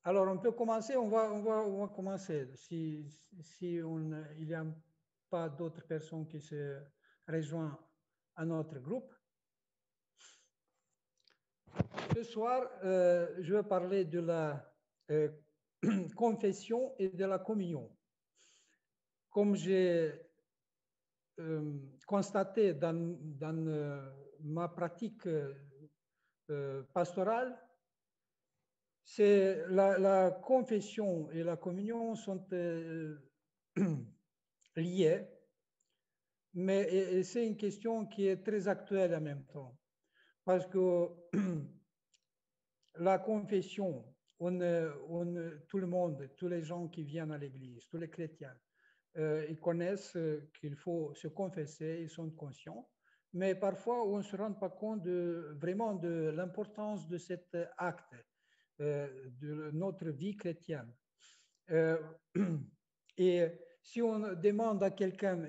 Alors, on peut commencer, on va commencer. Il n'y a pas d'autres personnes qui se rejoignent à notre groupe. Ce soir, je vais parler de la confession et de la communion. Comme j'ai constaté dans ma pratique pastorale, la confession et la communion sont liées, mais c'est une question qui est très actuelle en même temps. Parce que la confession, tout le monde, tous les gens qui viennent à l'église, tous les chrétiens, ils connaissent qu'il faut se confesser, ils sont conscients, mais parfois on ne se rend pas compte vraiment de l'importance de cet acte de notre vie chrétienne. Et si on demande à quelqu'un,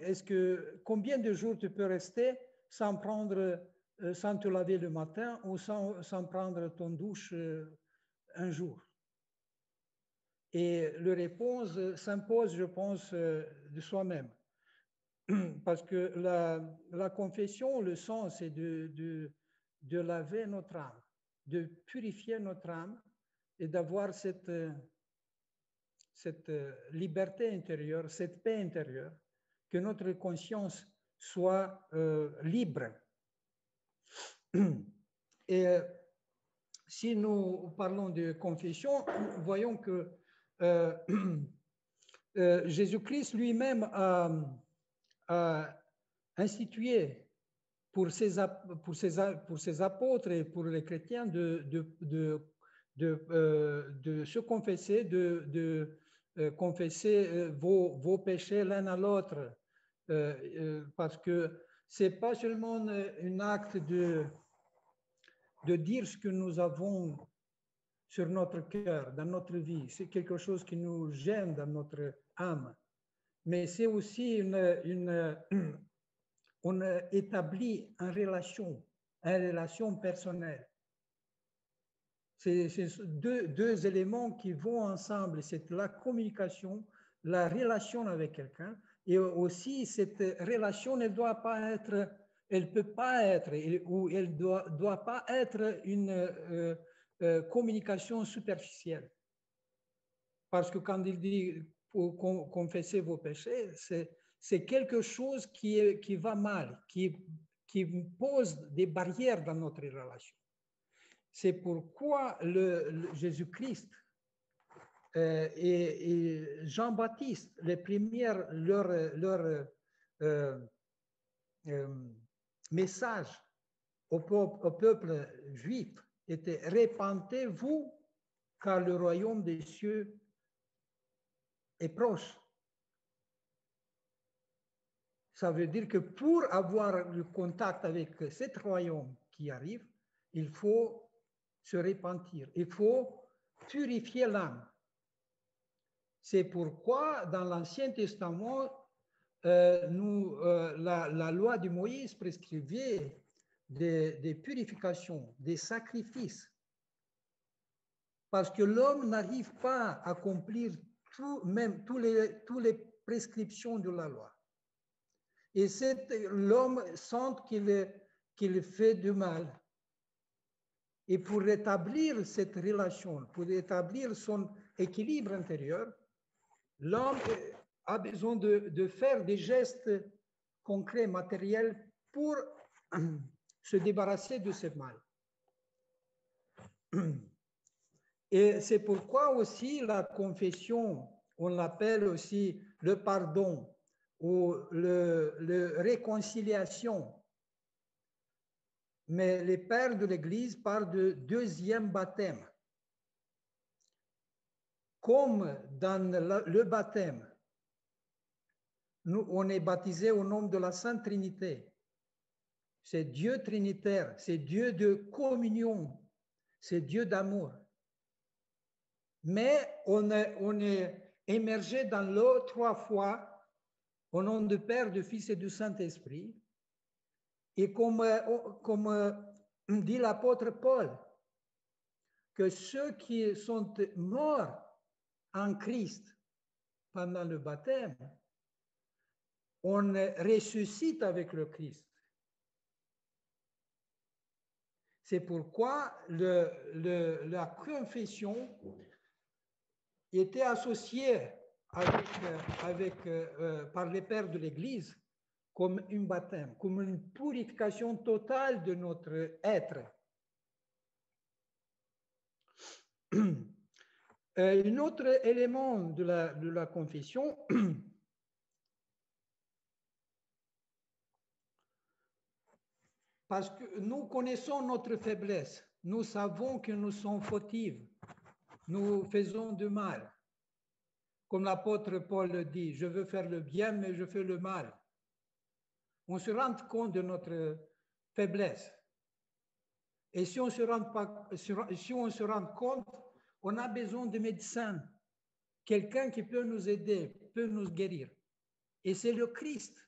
combien de jours tu peux rester sans te laver le matin ou sans prendre ton douche un jour? Et la réponse s'impose, je pense, de soi-même. Parce que la confession, le sens, c'est de laver notre âme, de purifier notre âme et d'avoir cette liberté intérieure, cette paix intérieure, que notre conscience soit libre. Et si nous parlons de confession, nous voyons que Jésus-Christ lui-même a institué pour ses apôtres et pour les chrétiens de se confesser, de confesser vos péchés l'un à l'autre, parce que c'est pas seulement un acte de dire ce que nous avons sur notre cœur, dans notre vie, c'est quelque chose qui nous gêne dans notre âme, mais c'est aussi on établit une relation personnelle. C'est deux éléments qui vont ensemble, c'est la communication, la relation avec quelqu'un, et aussi cette relation ne doit pas être, elle peut pas être, ou elle doit pas être une communication superficielle. Parce que quand il dit pour confesser vos péchés, c'est quelque chose qui va mal, qui pose des barrières dans notre relation. C'est pourquoi Jésus-Christ et Jean-Baptiste, les premiers, leur message au peuple juif était « Répentez-vous, car le royaume des cieux est proche ». Ça veut dire que pour avoir le contact avec cet royaume qui arrive, il faut se repentir, il faut purifier l'âme. C'est pourquoi dans l'Ancien Testament, la loi de Moïse prescrivait des purifications, des sacrifices, parce que l'homme n'arrive pas à accomplir même toutes les prescriptions de la loi. Et l'homme sent qu'il fait du mal. Et pour rétablir cette relation, pour rétablir son équilibre intérieur, l'homme a besoin de faire des gestes concrets, matériels, pour se débarrasser de ce mal. Et c'est pourquoi aussi la confession, on l'appelle aussi le pardon ou la réconciliation. Mais les pères de l'Église parlent de deuxième baptême. Comme dans le baptême, on est baptisé au nom de la Sainte Trinité. C'est Dieu trinitaire, c'est Dieu de communion, c'est Dieu d'amour. Mais on est émergé dans l'eau 3 fois au nom du Père, du Fils et du Saint-Esprit. Et comme dit l'apôtre Paul, que ceux qui sont morts en Christ pendant le baptême, on ressuscite avec le Christ. C'est pourquoi la confession était associée par les pères de l'Église comme un baptême, comme une purification totale de notre être. Un autre élément de la confession, parce que nous connaissons notre faiblesse, nous savons que nous sommes fautifs, nous faisons du mal. Comme l'apôtre Paul le dit, je veux faire le bien, mais je fais le mal. On se rend compte de notre faiblesse. Et si on se rend compte, on a besoin de médecins, quelqu'un qui peut nous aider, peut nous guérir. Et c'est le Christ.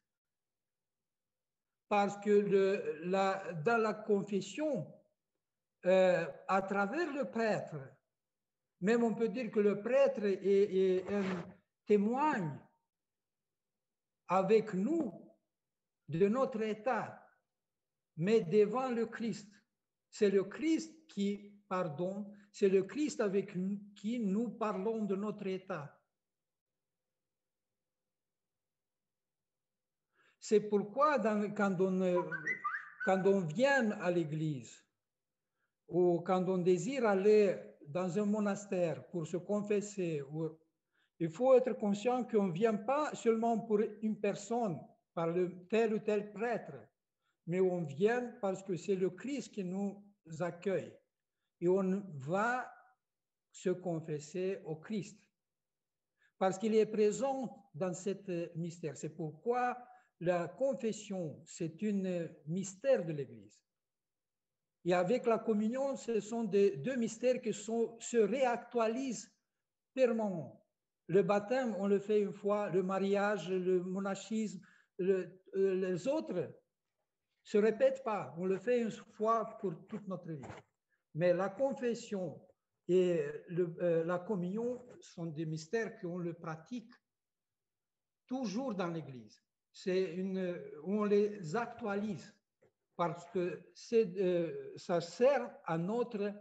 Parce que dans la confession, à travers le prêtre, même on peut dire que le prêtre témoigne avec nous de notre état, mais devant le Christ. C'est le Christ c'est le Christ avec qui nous parlons de notre état. C'est pourquoi quand on vient à l'église ou quand on désire aller dans un monastère pour se confesser, il faut être conscient qu'on ne vient pas seulement pour une personne, par tel ou tel prêtre, mais on vient parce que c'est le Christ qui nous accueille. Et on va se confesser au Christ. Parce qu'il est présent dans ce mystère. C'est pourquoi la confession, c'est un mystère de l'Église. Et avec la communion, ce sont deux mystères qui se réactualisent permanemment. Le baptême, on le fait une fois, le mariage, le monachisme, les autres se répètent pas. On le fait une fois pour toute notre vie. Mais la confession et la communion sont des mystères qu'on le pratique toujours dans l'Église. On les actualise parce que ça sert à notre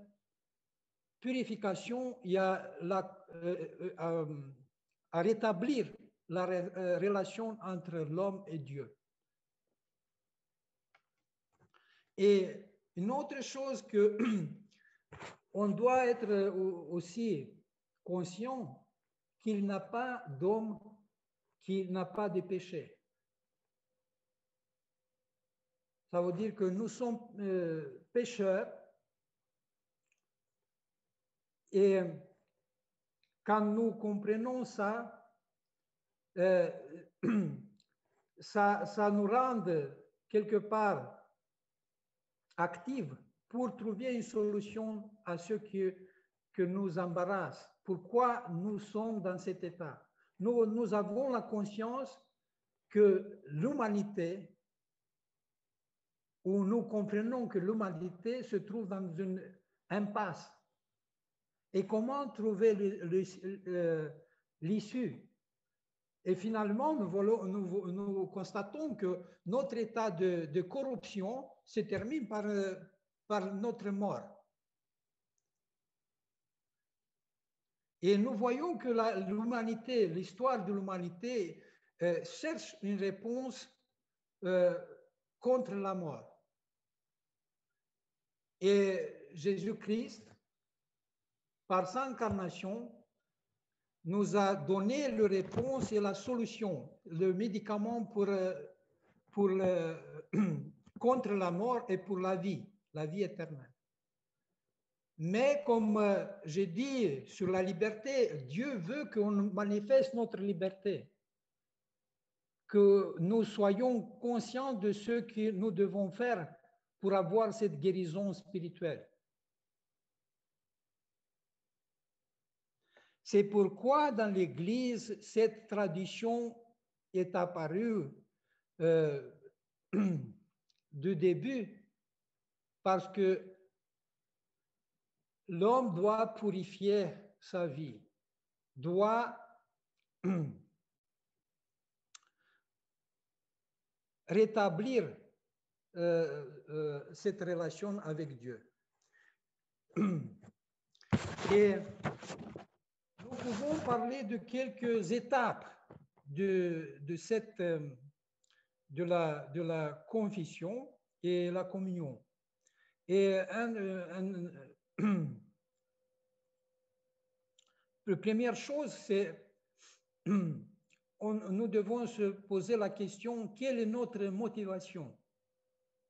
purification et à rétablir la relation entre l'homme et Dieu. Et une autre chose que on doit être aussi conscient qu'il n'y a pas d'homme qui n'a pas de péché. Ça veut dire que nous sommes pécheurs et quand nous comprenons ça, ça nous rend quelque part actifs pour trouver une solution à ce que nous embarrasse. Pourquoi nous sommes dans cet état? Nous avons la conscience que l'humanité, où nous comprenons que l'humanité se trouve dans une impasse. Et comment trouver l'issue? Et finalement, nous constatons que notre état de corruption se termine par notre mort. Et nous voyons que l'humanité, l'histoire de l'humanité cherche une réponse contre la mort. Et Jésus-Christ, par sa incarnation, nous a donné la réponse et la solution, le médicament contre la mort et pour la vie éternelle. Mais comme j'ai dit sur la liberté, Dieu veut qu'on manifeste notre liberté, que nous soyons conscients de ce que nous devons faire pour avoir cette guérison spirituelle. C'est pourquoi dans l'Église, cette tradition est apparue du début, parce que l'homme doit purifier sa vie, doit rétablir cette relation avec Dieu. Et nous pouvons parler de quelques étapes de la confession et la communion. Et la première chose, c'est nous devons se poser la question, quelle est notre motivation?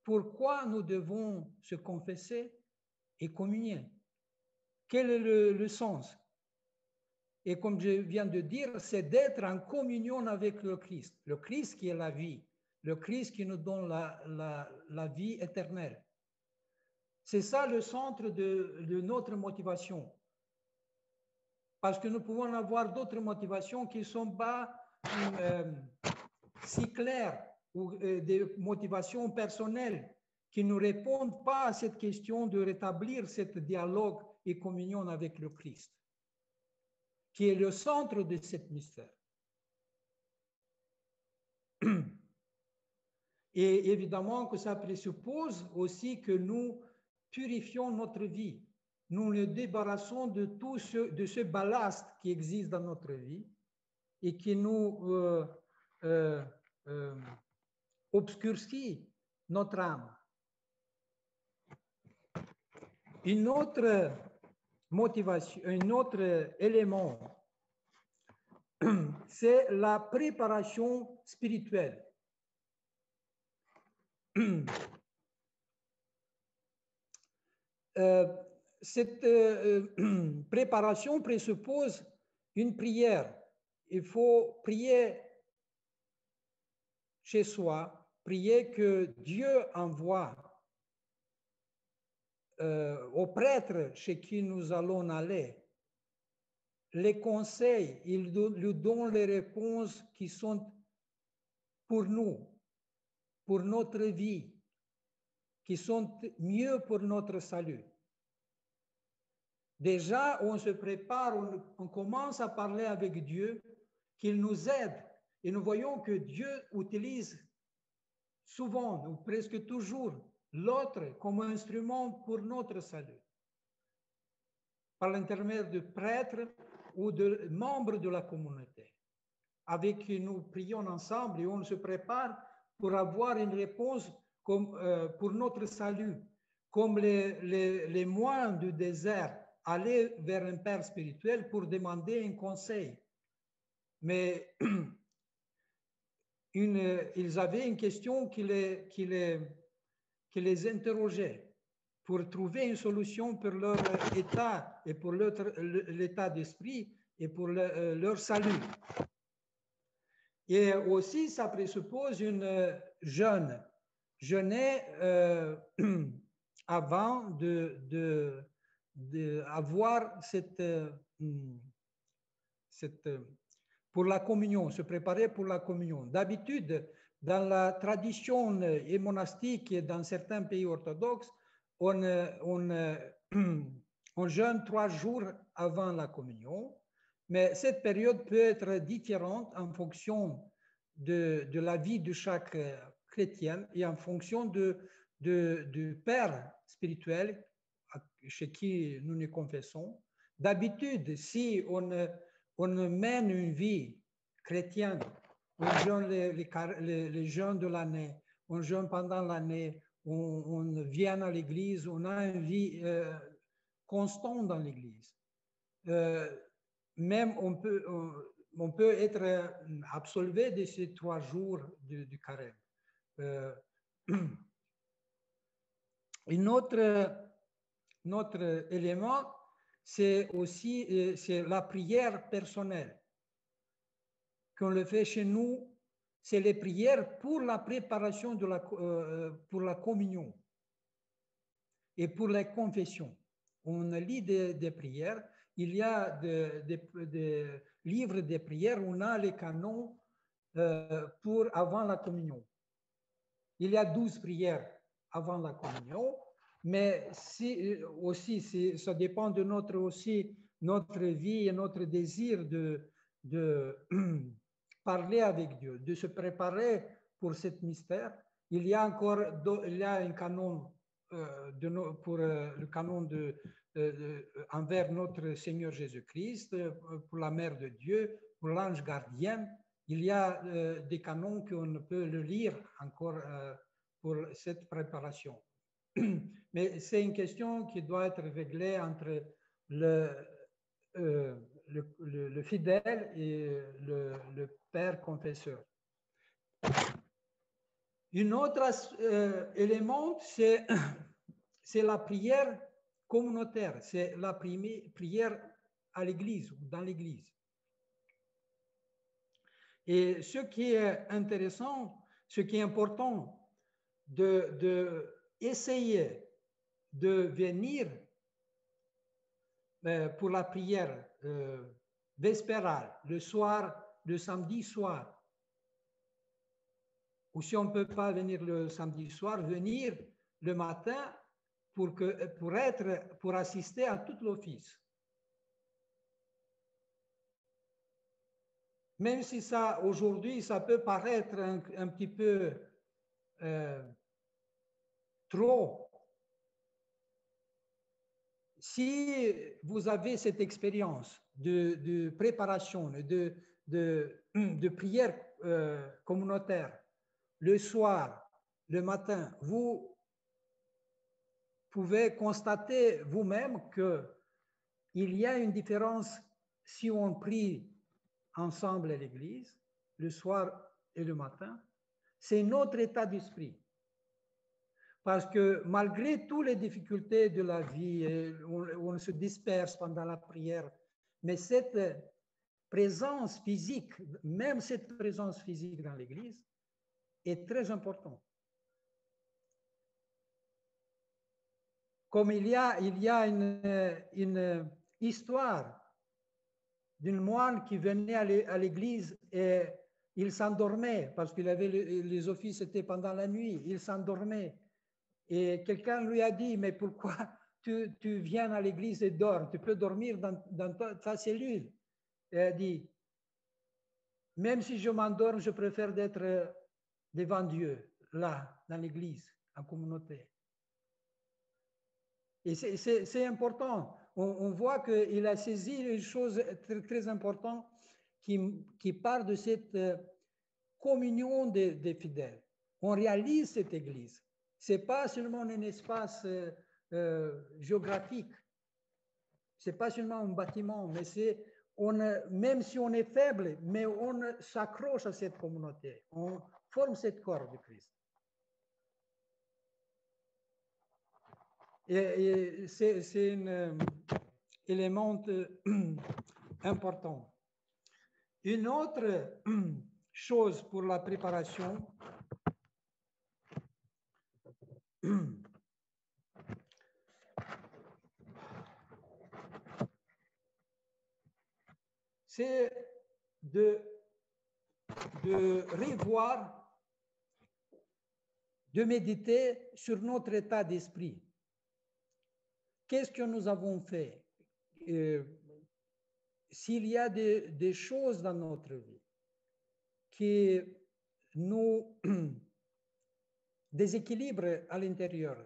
Pourquoi nous devons se confesser et communier? Quel est le sens? Et comme je viens de dire, c'est d'être en communion avec le Christ qui est la vie, le Christ qui nous donne la vie éternelle. C'est ça le centre de notre motivation. Parce que nous pouvons avoir d'autres motivations qui ne sont pas si claires ou des motivations personnelles qui ne répondent pas à cette question de rétablir ce dialogue et communion avec le Christ, qui est le centre de ce mystère. Et évidemment que ça présuppose aussi que nous purifions notre vie. Nous nous débarrassons de tout ce ballast qui existe dans notre vie et qui nous obscurcit notre âme. Une autre motivation, un autre élément, c'est la préparation spirituelle. Cette préparation présuppose une prière. Il faut prier chez soi, prier que Dieu envoie aux prêtres chez qui nous allons aller les conseils, il lui donne les réponses qui sont pour nous, pour notre vie, qui sont mieux pour notre salut. Déjà, on se prépare, on commence à parler avec Dieu, qu'il nous aide. Et nous voyons que Dieu utilise souvent, ou presque toujours, l'autre comme instrument pour notre salut, par l'intermédiaire de prêtres ou de membres de la communauté, avec qui nous prions ensemble et on se prépare pour avoir une réponse comme, pour notre salut, comme les moines du désert allaient vers un père spirituel pour demander un conseil. Mais ils avaient une question qui les interrogeait pour trouver une solution pour leur état et pour l'état d'esprit et pour leur salut. Et aussi, ça présuppose une jeûner avant d'avoir pour la communion, se préparer pour la communion. D'habitude, dans la tradition monastique et dans certains pays orthodoxes, on jeûne 3 jours avant la communion, mais cette période peut être différente en fonction de la vie de chaque chrétien et en fonction du père spirituel chez qui nous nous confessons. D'habitude, si on mène une vie chrétienne, on jeûne les jeûnes de l'année, on jeûne pendant l'année, on vient à l'église, on a une vie constante dans l'église. Même on peut être absolvé de ces 3 jours du carême. Notre élément, c'est aussi la prière personnelle. Qu'on le fait chez nous, c'est les prières pour la préparation pour la communion et pour la confession. On lit des prières. Il y a des livres de prières, on a les canons avant la communion. Il y a 12 prières avant la communion. Mais si, aussi, ça dépend de notre vie et notre désir de parler avec Dieu, de se préparer pour ce mystère. Il y a encore un canon pour le canon envers notre Seigneur Jésus-Christ, pour la Mère de Dieu, pour l'ange gardien. Il y a des canons qu'on peut le lire encore pour cette préparation. Mais c'est une question qui doit être réglée entre le fidèle et le père confesseur. Un autre élément, c'est la prière communautaire, c'est la prière à l'église ou dans l'église. Et ce qui est intéressant, ce qui est important, d'essayer de venir pour la prière vespérale, le soir, le samedi soir. Ou si on ne peut pas venir le samedi soir, venir le matin pour assister à tout l'office. Même si ça, aujourd'hui, ça peut paraître un petit peu trop. Si vous avez cette expérience de préparation, de prière communautaire, le soir, le matin, vous pouvez constater vous-même qu'il y a une différence si on prie ensemble à l'église, le soir et le matin. C'est notre état d'esprit. Parce que malgré toutes les difficultés de la vie, on se disperse pendant la prière, mais cette présence physique, même cette présence physique dans l'église, est très importante. Comme il y a une histoire d'une moine qui venait à l'église et il s'endormait parce qu'il avait les offices étaient pendant la nuit, il s'endormait. Et quelqu'un lui a dit, mais pourquoi tu viens à l'église et dors? Tu peux dormir dans ta cellule. Et elle a dit, même si je m'endors, je préfère d'être devant Dieu, là, dans l'église, en communauté. Et c'est important. On voit qu'il a saisi une chose très, très importante qui part de cette communion des fidèles. On réalise cette église. Ce n'est pas seulement un espace géographique, ce n'est pas seulement un bâtiment, mais même si on est faible, mais on s'accroche à cette communauté, on forme cette corps de Christ. Et c'est un élément important. Une autre chose pour la préparation, c'est de revoir, de méditer sur notre état d'esprit. Qu'est-ce que nous avons fait? S'il y a des choses dans notre vie qui nous déséquilibrent à l'intérieur,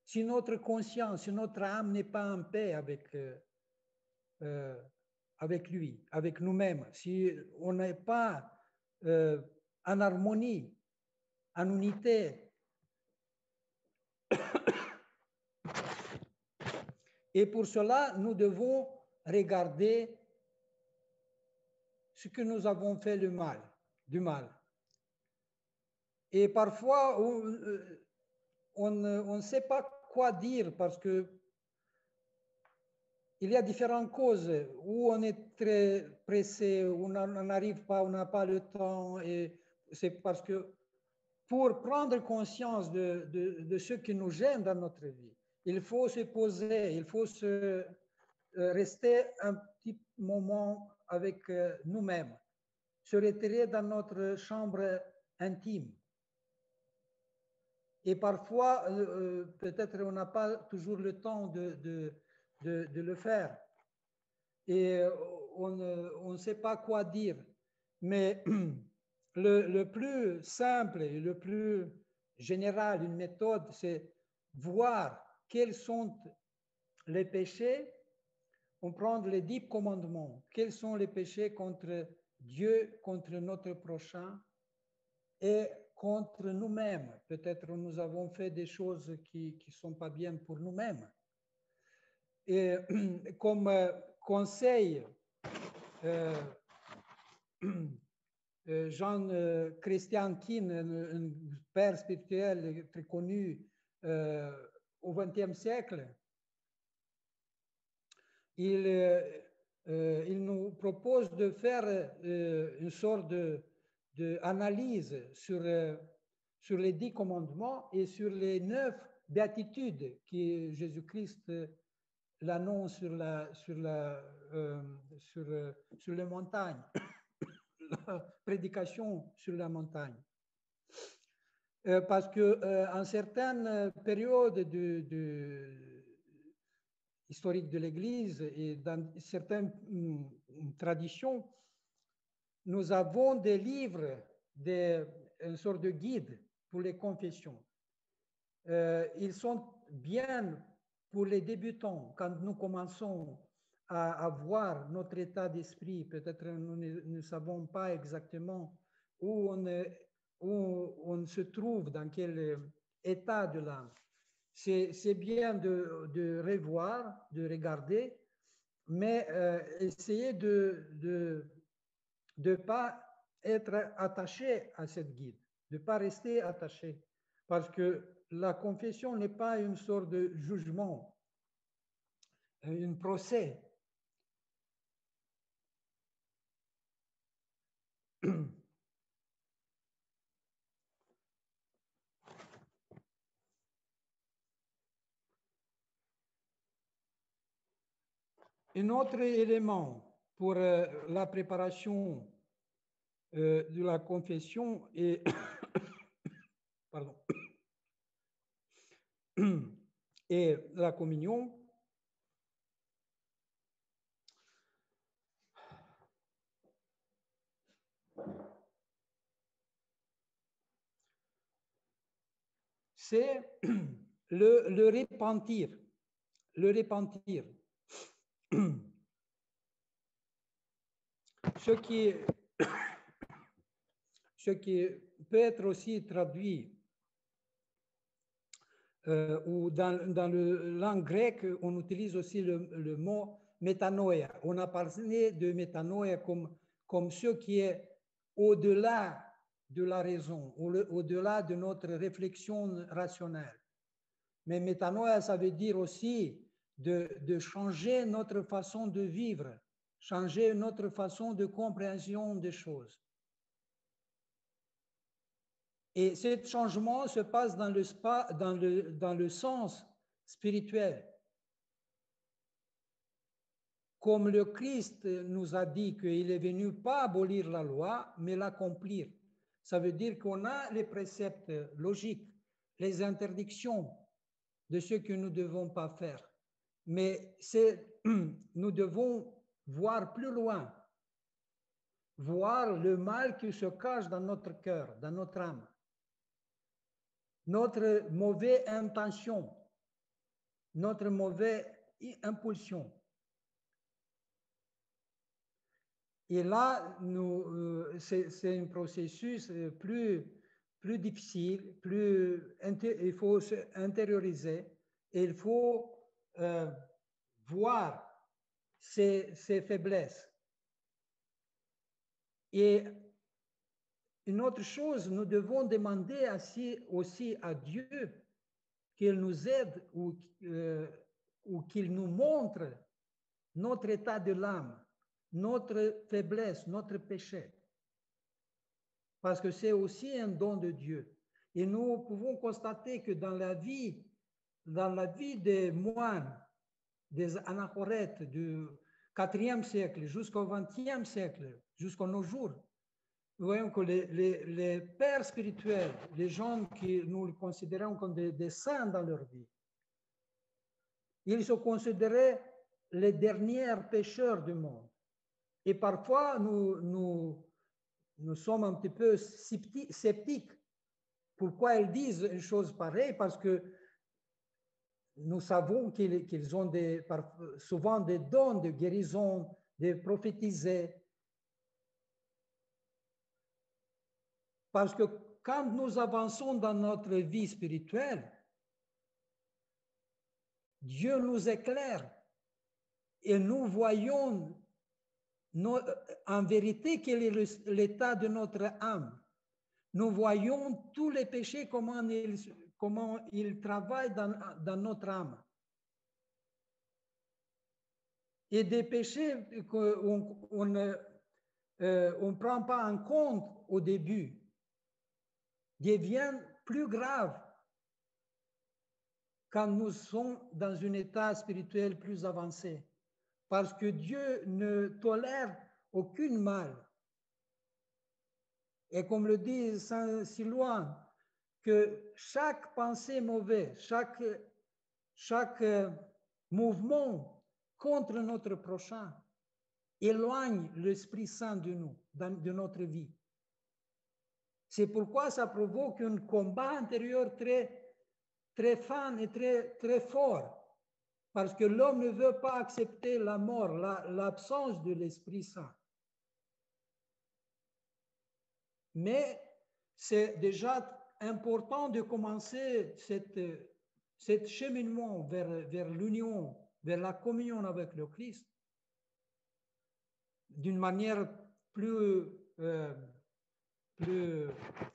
si notre conscience, si notre âme n'est pas en paix avec lui, avec nous-mêmes, si on n'est pas en harmonie, en unité, et pour cela, nous devons regarder ce que nous avons fait du mal. Et parfois, on ne sait pas quoi dire parce que il y a différentes causes où on est très pressé, où on n'arrive pas, on n'a pas le temps. Et c'est parce que pour prendre conscience de ce qui nous gêne dans notre vie, il faut se poser, il faut rester un petit moment avec nous-mêmes, se retirer dans notre chambre intime Et parfois, peut-être on n'a pas toujours le temps de le faire. Et on ne sait pas quoi dire. Mais le plus simple et le plus général, une méthode, c'est voir quels sont les péchés. On prend les 10 commandements. Quels sont les péchés contre Dieu, contre notre prochain et contre nous-mêmes? Peut-être nous avons fait des choses qui ne sont pas bien pour nous-mêmes. Et comme conseil, Jean-Christian Kin, un père spirituel très connu au XXe siècle, il nous propose de faire une sorte d'analyse sur les 10 commandements et sur les 9 béatitudes que Jésus-Christ l'annonce sur les montagnes, la prédication sur la montagne. Parce qu'en certaines périodes historiques de l'Église et dans certaines traditions, nous avons des livres, une sorte de guide pour les confessions. Ils sont bien pour les débutants. Quand nous commençons à voir notre état d'esprit, peut-être nous ne savons pas exactement où on se trouve, dans quel état de l'âme. C'est bien de revoir, de regarder, mais essayer de ne pas être attaché à cette guide, de ne pas rester attaché. Parce que la confession n'est pas une sorte de jugement, un procès. Un autre élément pour la préparation de la confession et pardon, et la communion, c'est le repentir. Le repentir. Ce qui peut être aussi traduit ou dans le langue grecque, on utilise aussi le mot métanoïa. On a parlé de métanoïa comme ce qui est au-delà de la raison, au-delà de notre réflexion rationnelle. Mais métanoïa, ça veut dire aussi de changer notre façon de vivre, changer notre façon de compréhension des choses. Et ce changement se passe dans le sens spirituel. Comme le Christ nous a dit qu'il est venu pas abolir la loi, mais l'accomplir. Ça veut dire qu'on a les préceptes logiques, les interdictions de ce que nous ne devons pas faire. Mais nous devons voir plus loin, voir le mal qui se cache dans notre cœur, dans notre âme. Notre mauvaise intention, notre mauvaise impulsion. Et là, c'est un processus plus difficile, il faut intérioriser et il faut voir ses faiblesses. Et une autre chose, nous devons demander aussi à Dieu qu'il nous aide ou qu'il nous montre notre état de l'âme, notre faiblesse, notre péché. Parce que c'est aussi un don de Dieu. Et nous pouvons constater que dans la vie des moines, des anachorètes du IVe siècle jusqu'au XXe siècle, jusqu'à nos jours, voyons que les pères spirituels, les gens qui nous considérons comme des saints dans leur vie, ils se considéraient les derniers pécheurs du monde. Et parfois, nous sommes un petit peu sceptiques. Pourquoi ils disent une chose pareille? Parce que nous savons qu'ils ont souvent des dons de guérison, de prophétiser. Parce que quand nous avançons dans notre vie spirituelle, Dieu nous éclaire et nous voyons en vérité quel est l'état de notre âme. Nous voyons tous les péchés, comment ils travaillent dans notre âme. Et des péchés qu'on ne prend pas en compte au début deviennent plus graves quand nous sommes dans un état spirituel plus avancé. Parce que Dieu ne tolère aucun mal. Et comme le dit Saint Silouan, que chaque pensée mauvaise, chaque mouvement contre notre prochain éloigne l'Esprit Saint de nous, de notre vie. C'est pourquoi ça provoque un combat intérieur très fin et très fort. Parce que l'homme ne veut pas accepter la mort, l'absence de l'Esprit Saint. Mais c'est déjà important de commencer cet cheminement vers l'union, vers la communion avec le Christ, d'une manière plus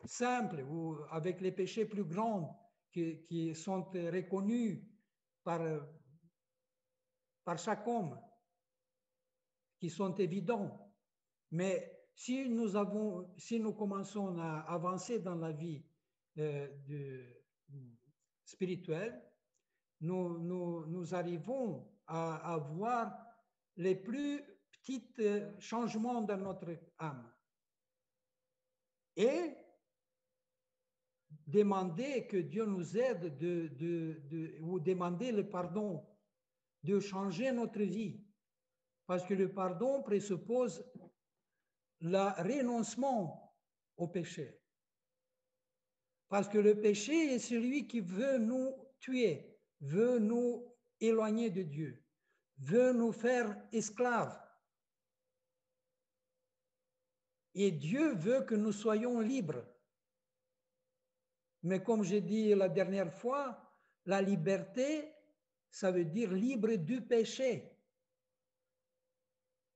simple ou avec les péchés plus grands qui sont reconnus par chaque homme, qui sont évidents. Mais si nous commençons à avancer dans la vie spirituelle, nous arrivons à voir les plus petits changements dans notre âme. Et demander que Dieu nous aide ou demander le pardon, de changer notre vie. Parce que le pardon présuppose le renoncement au péché. Parce que le péché est celui qui veut nous tuer, veut nous éloigner de Dieu, veut nous faire esclaves. Et Dieu veut que nous soyons libres. Mais comme j'ai dit la dernière fois, la liberté, ça veut dire libre du péché.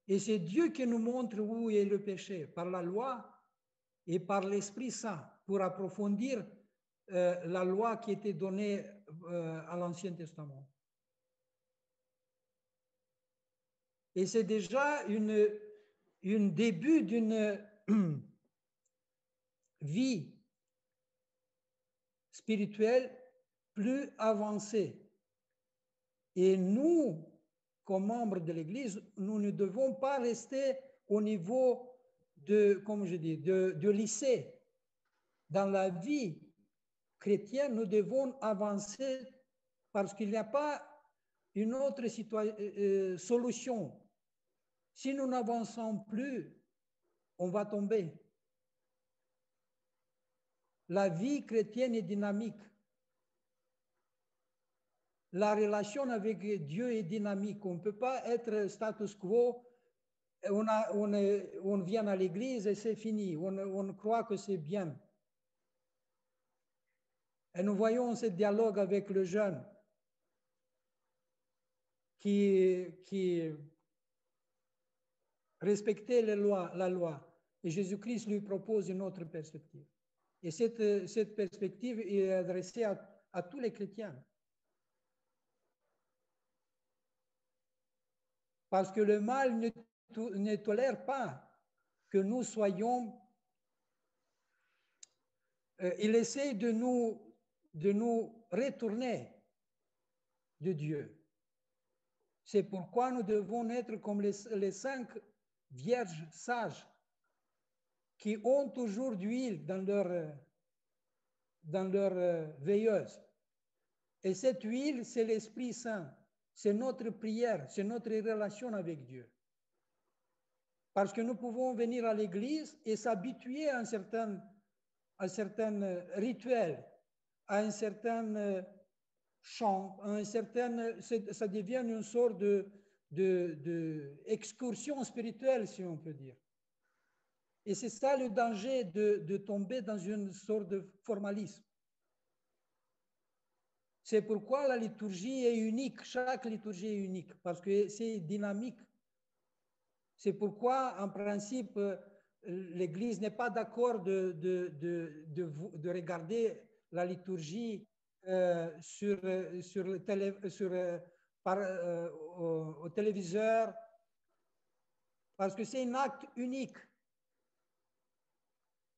Et c'est Dieu qui nous montre où est le péché, par la loi et par l'Esprit Saint, pour approfondir la loi qui était donnée à l'Ancien Testament. Et c'est déjà un début d'une vie spirituelle plus avancée. Et nous, comme membres de l'Église, nous ne devons pas rester au niveau comme je dis, de lycée. Dans la vie chrétienne, nous devons avancer parce qu'il n'y a pas une autre solution. Si nous n'avançons plus, on va tomber. La vie chrétienne est dynamique. La relation avec Dieu est dynamique. On ne peut pas être status quo. On vient à l'église et c'est fini. On croit que c'est bien. Et nous voyons ce dialogue avec le jeune qui respectait la loi. Et Jésus-Christ lui propose une autre perspective. Et cette perspective est adressée à tous les chrétiens. Parce que le mal ne tolère pas que nous soyons... il essaie de nous retourner de Dieu. C'est pourquoi nous devons être comme les 5 vierges sages qui ont toujours d'huile dans leur veilleuse. Et cette huile, c'est l'Esprit Saint. C'est notre prière, c'est notre relation avec Dieu. Parce que nous pouvons venir à l'église et s'habituer à un certain rituel, à un certain chant, à un certain, ça devient une sorte d'excursion spirituelle, si on peut dire. Et c'est ça le danger de tomber dans une sorte de formalisme. C'est pourquoi la liturgie est unique, chaque liturgie est unique, parce que c'est dynamique. C'est pourquoi, en principe, l'Église n'est pas d'accord de regarder la liturgie au téléviseur, parce que c'est un acte unique.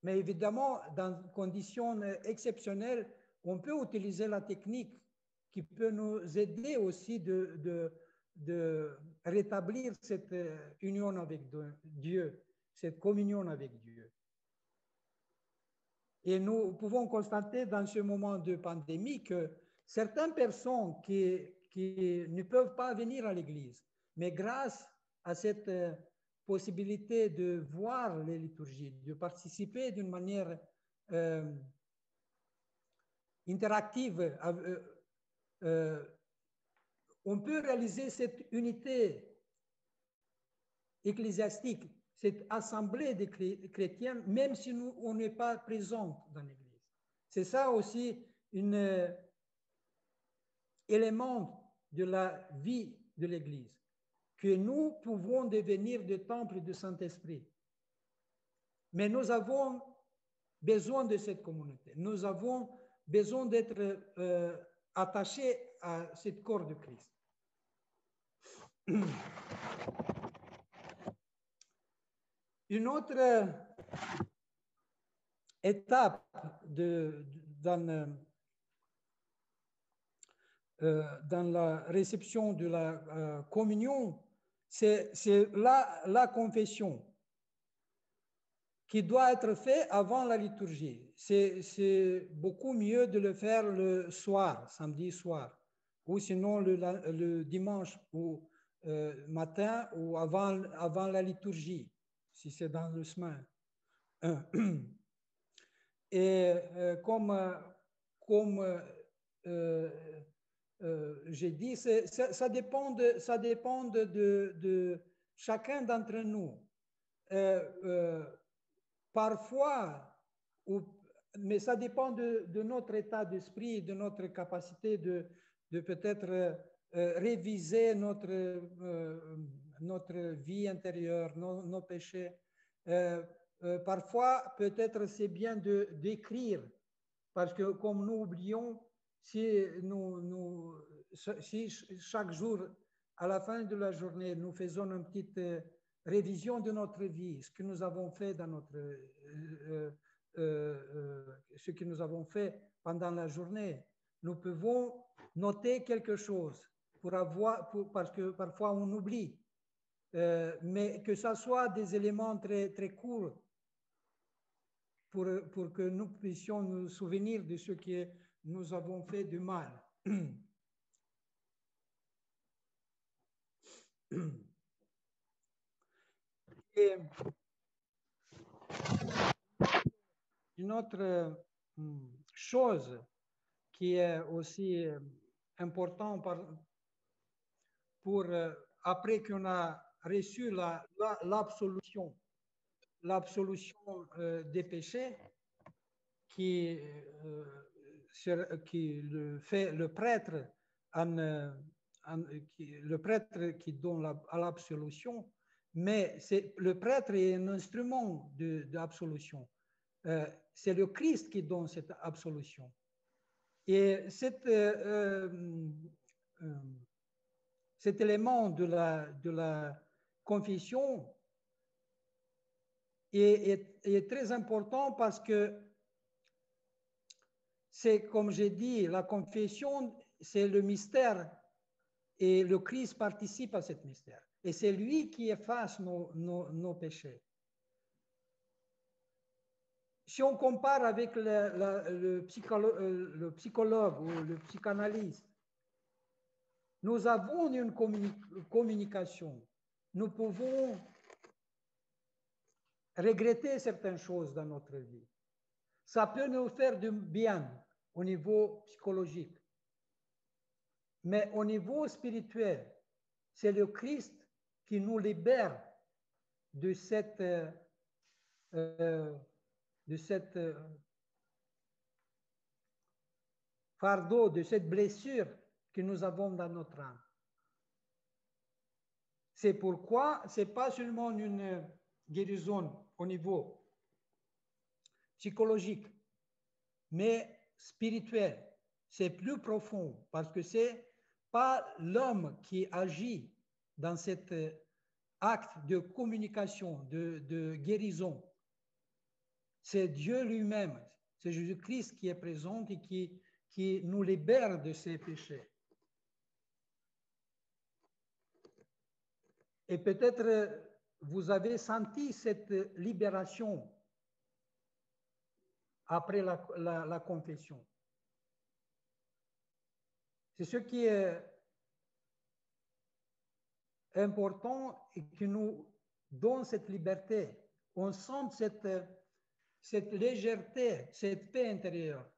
Mais évidemment, dans des conditions exceptionnelles, on peut utiliser la technique qui peut nous aider aussi de rétablir cette union avec Dieu, cette communion avec Dieu. Et nous pouvons constater dans ce moment de pandémie que certaines personnes qui ne peuvent pas venir à l'église, mais grâce à cette possibilité de voir les liturgies, de participer d'une manière interactive, on peut réaliser cette unité ecclésiastique, cette assemblée des chrétiens, même si nous, on n'est pas présent dans l'Église. C'est ça aussi un élément de la vie de l'Église, que nous pouvons devenir des temples du Saint-Esprit. Mais nous avons besoin de cette communauté. Nous avons besoin d'être attachés à ce corps de Christ. Une autre étape dans la réception de la communion, c'est la confession qui doit être faite avant la liturgie. C'est beaucoup mieux de le faire le soir, samedi soir, ou sinon le dimanche ou matin ou avant la liturgie, si c'est dans le semaine. Et comme j'ai dit, ça dépend de chacun d'entre nous. Parfois, mais ça dépend de notre état d'esprit, de notre capacité de peut-être réviser notre vie intérieure, nos péchés. Parfois, peut-être c'est bien d'écrire, parce que comme nous oublions, si chaque jour, à la fin de la journée, nous faisons une petite révision de notre vie, ce que nous avons fait dans ce que nous avons fait pendant la journée, nous pouvons noter quelque chose parce que parfois on oublie, mais que ce soit des éléments très, très courts pour que nous puissions nous souvenir de ce que nous avons fait de mal. Et une autre chose qui est aussi importante pour après qu'on a reçu l'absolution des péchés qui le fait le prêtre le prêtre qui donne l'absolution, mais le prêtre est un instrument d'absolution. C'est le Christ qui donne cette absolution. Et cet élément de la confession est très important parce que c'est, comme j'ai dit, la confession, c'est le mystère et le Christ participe à ce mystère. Et c'est lui qui efface nos péchés. si on compare avec le psychologue ou le psychanalyste, nous avons une communication. Nous pouvons regretter certaines choses dans notre vie. Ça peut nous faire du bien au niveau psychologique. Mais au niveau spirituel, c'est le Christ qui nous libère de cette fardeau, de cette blessure que nous avons dans notre âme. C'est pourquoi ce n'est pas seulement une guérison au niveau psychologique, mais spirituel. C'est plus profond parce que ce n'est pas l'homme qui agit dans cet acte de communication, de guérison. C'est Dieu lui-même, c'est Jésus-Christ qui est présent et qui nous libère de ses péchés. Et peut-être vous avez senti cette libération après la confession. C'est ce qui est important et qui nous donne cette liberté. On sent cette légèreté, cette paix intérieure.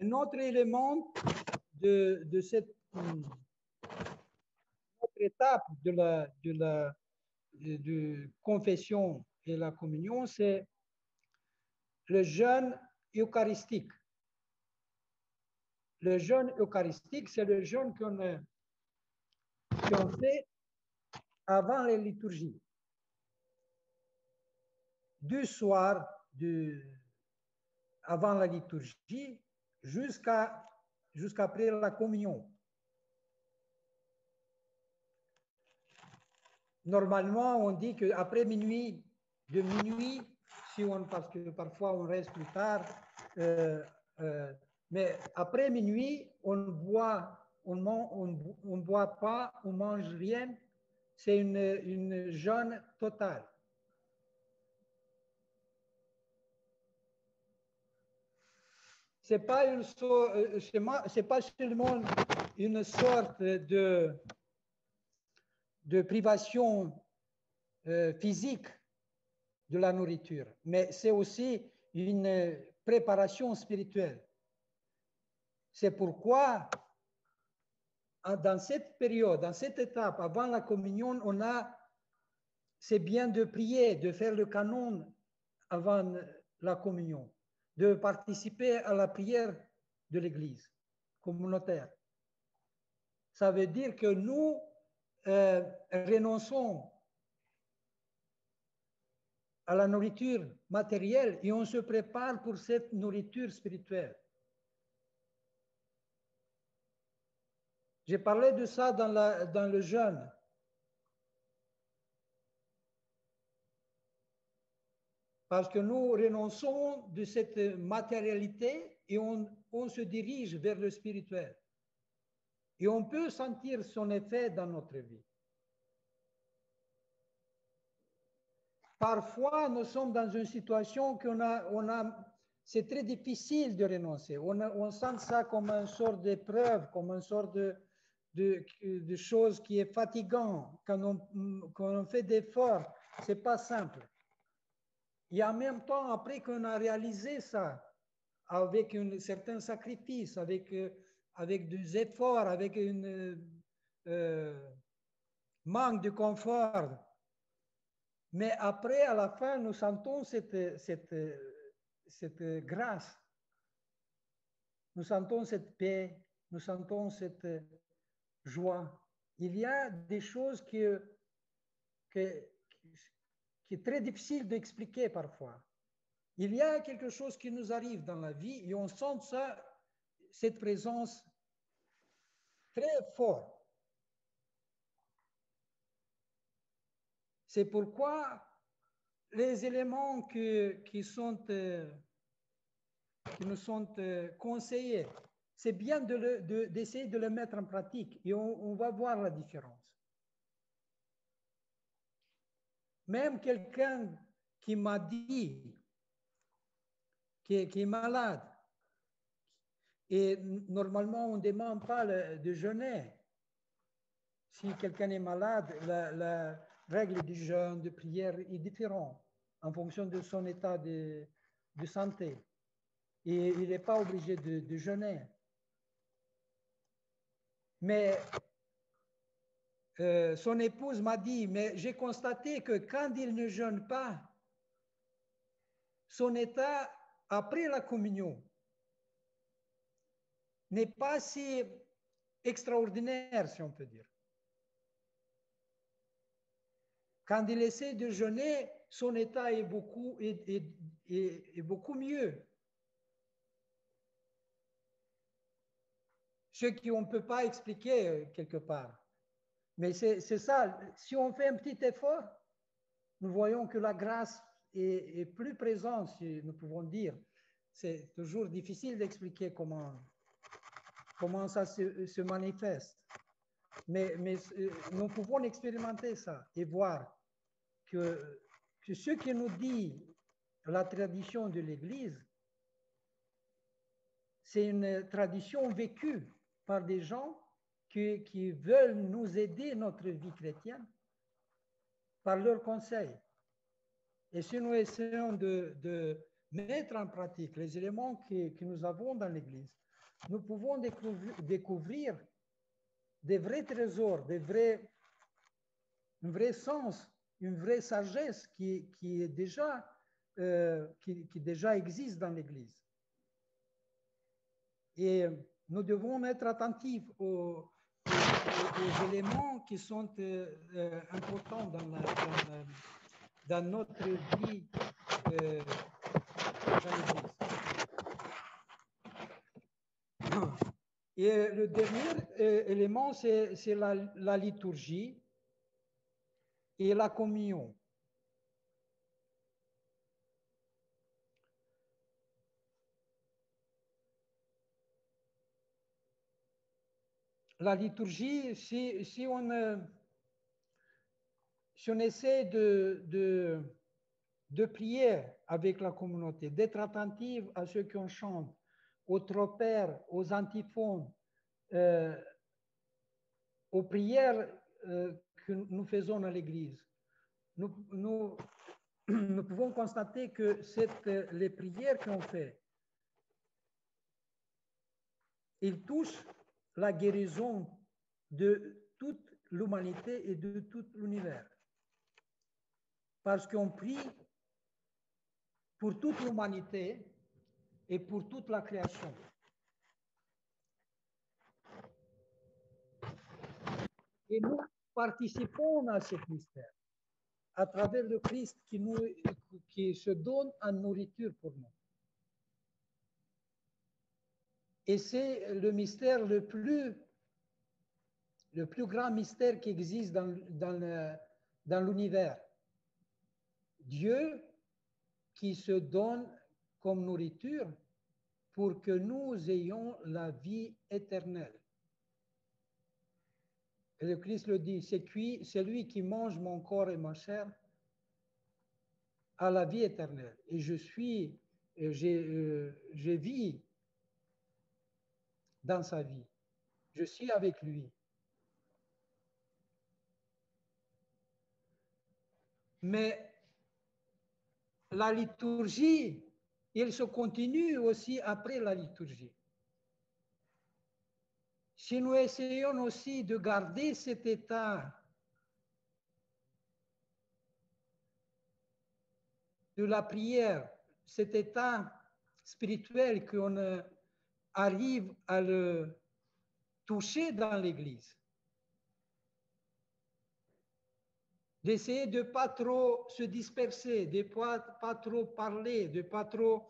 Un autre élément de cette autre étape de confession et la communion, c'est le jeûne eucharistique. Le jeûne eucharistique, c'est le jeûne qu'on fait avant les liturgies. Du soir, avant la liturgie, jusqu'après la communion. Normalement, on dit qu'après minuit, de minuit, parce que parfois on reste plus tard, mais après minuit, on ne boit pas, on ne mange rien. C'est une jeûne totale. C'est pas seulement une sorte de privation physique de la nourriture, mais c'est aussi une préparation spirituelle. C'est pourquoi, dans cette période, dans cette étape, avant la communion, c'est bien de prier, de faire le canon avant la communion, de participer à la prière de l'Église communautaire. Ça veut dire que nous renonçons à la nourriture matérielle et on se prépare pour cette nourriture spirituelle. J'ai parlé de ça dans le jeûne. Parce que nous renonçons de cette matérialité et on se dirige vers le spirituel. Et on peut sentir son effet dans notre vie. Parfois, nous sommes dans une situation c'est très difficile de renoncer. On sent ça comme une sorte d'épreuve, comme une sorte de chose qui est fatigant. Quand on fait d'efforts, ce n'est pas simple. Et en même temps, après qu'on a réalisé ça, avec un certain sacrifice, avec des efforts, avec un manque de confort, mais après, à la fin, nous sentons cette grâce, nous sentons cette paix, nous sentons cette joie. Il y a des choses qui est très difficile d'expliquer parfois. Il y a quelque chose qui nous arrive dans la vie et on sent ça, cette présence très forte. C'est pourquoi les éléments qui nous sont conseillés, c'est bien d'essayer de le mettre en pratique et on va voir la différence. Même quelqu'un qui m'a dit qui est malade, et normalement on ne demande pas de jeûner. Si quelqu'un est malade, la règle du jeûne, de prière est différente en fonction de son état de santé. Et il n'est pas obligé de jeûner. Mais son épouse m'a dit, mais j'ai constaté que quand il ne jeûne pas, son état après la communion n'est pas si extraordinaire, si on peut dire. Quand il essaie de jeûner, son état est beaucoup mieux. Ce qu'on ne peut pas expliquer quelque part. Mais c'est ça, si on fait un petit effort, nous voyons que la grâce est plus présente, si nous pouvons dire. C'est toujours difficile d'expliquer comment ça se manifeste. Mais nous pouvons expérimenter ça et voir que ce que nous dit la tradition de l'Église, c'est une tradition vécue par des gens qui veulent nous aider notre vie chrétienne par leurs conseils. Et si nous essayons de mettre en pratique les éléments que nous avons dans l'Église, nous pouvons découvrir des vrais trésors, un vrai sens, une vraie sagesse qui est déjà, qui déjà existe dans l'Église. Et nous devons être attentifs aux éléments qui sont importants dans notre vie dans l'Église. Et le dernier élément, c'est la liturgie et la communion. La liturgie, si on essaie de prier avec la communauté, d'être attentif à ce qu'on chante, aux tropères, aux antiphones, aux prières que nous faisons à l'Église, nous pouvons constater que les prières qu'on fait, ils touchent la guérison de toute l'humanité et de tout l'univers. Parce qu'on prie pour toute l'humanité et pour toute la création. Et nous participons à ce mystère à travers le Christ qui se donne en nourriture pour nous. Et c'est le mystère le plus grand mystère qui existe dans l'univers. Dieu qui se donne comme nourriture pour que nous ayons la vie éternelle. Et le Christ le dit, c'est celui qui mange mon corps et ma chair a la vie éternelle. Et je vis dans sa vie. Je suis avec lui. Mais la liturgie, elle se continue aussi après la liturgie. Si nous essayons aussi de garder cet état de la prière, cet état spirituel qu'on arrive à le toucher dans l'Église, d'essayer de ne pas trop se disperser, de ne pas trop parler, de ne pas trop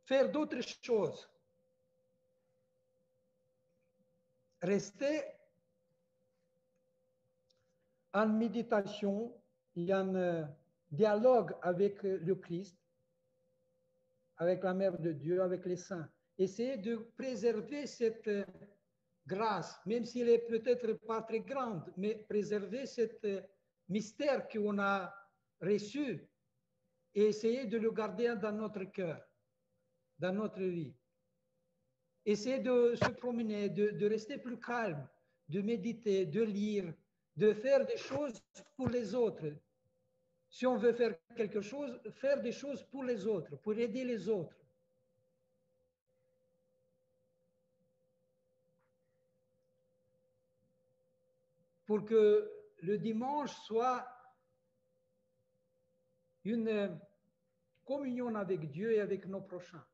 faire d'autres choses. Rester en méditation et en dialogue avec le Christ avec la Mère de Dieu, avec les saints. Essayer de préserver cette grâce, même s'il est peut-être pas très grande, mais préserver ce mystère qu'on a reçu et essayer de le garder dans notre cœur, dans notre vie. Essayer de se promener, de rester plus calme, de méditer, de lire, de faire des choses pour les autres. Si on veut faire quelque chose, faire des choses pour les autres, pour aider les autres. Pour que le dimanche soit une communion avec Dieu et avec nos prochains.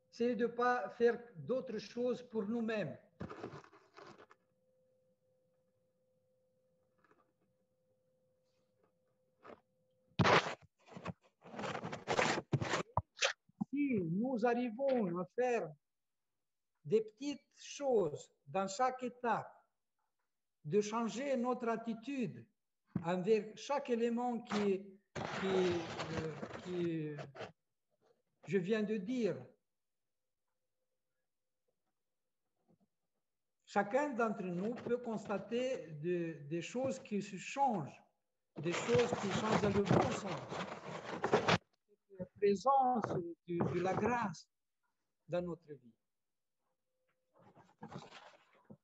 C'est de ne pas faire d'autres choses pour nous-mêmes. Si nous arrivons à faire des petites choses dans chaque étape, de changer notre attitude envers chaque élément qui je viens de dire. Chacun d'entre nous peut constater des choses qui se changent, des choses qui changent dans le bon sens. La présence de la grâce dans notre vie.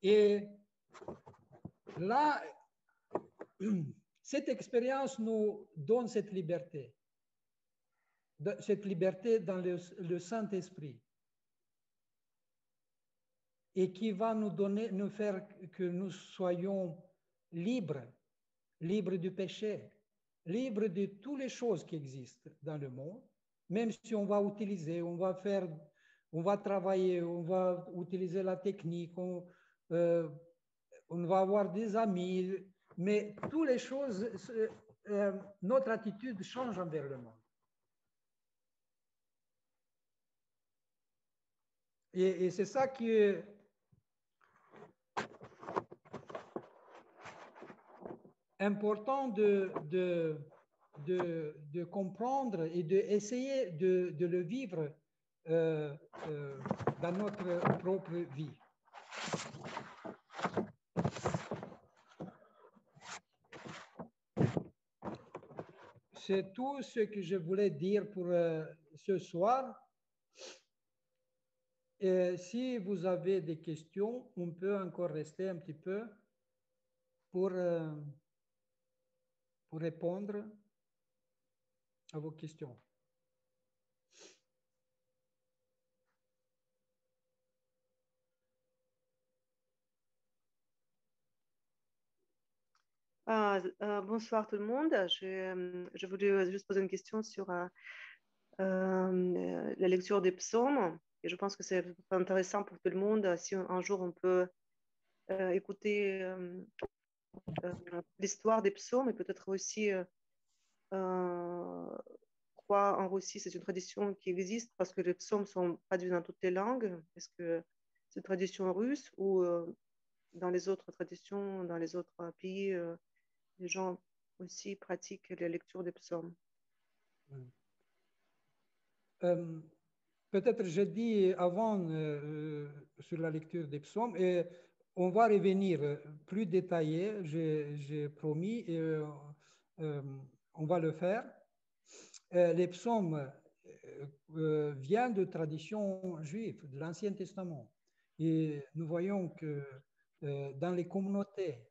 Et là, cette expérience nous donne cette liberté dans le Saint-Esprit, et qui va nous faire que nous soyons libres du péché, libres de toutes les choses qui existent dans le monde, même si on va utiliser, on va travailler, on va utiliser la technique, on va avoir des amis, mais toutes les choses, notre attitude change envers le monde. Et c'est ça qui est important de comprendre et d'essayer de le vivre dans notre propre vie. C'est tout ce que je voulais dire pour ce soir. Et si vous avez des questions, on peut encore rester un petit peu pour répondre à vos questions. Bonsoir tout le monde. Je voulais juste poser une question sur la lecture des psaumes. Et je pense que c'est intéressant pour tout le monde si un jour on peut écouter l'histoire des psaumes et peut-être aussi quoi en Russie, c'est une tradition qui existe parce que les psaumes sont traduits dans toutes les langues. Est-ce que c'est une tradition russe ou dans les autres traditions, dans les autres pays, les gens aussi pratiquent la lecture des psaumes? Peut-être j'ai dit avant sur la lecture des psaumes, et on va revenir plus détaillé, j'ai promis, et on va le faire. Les psaumes viennent de tradition juive, de l'Ancien Testament. Et nous voyons que dans les communautés,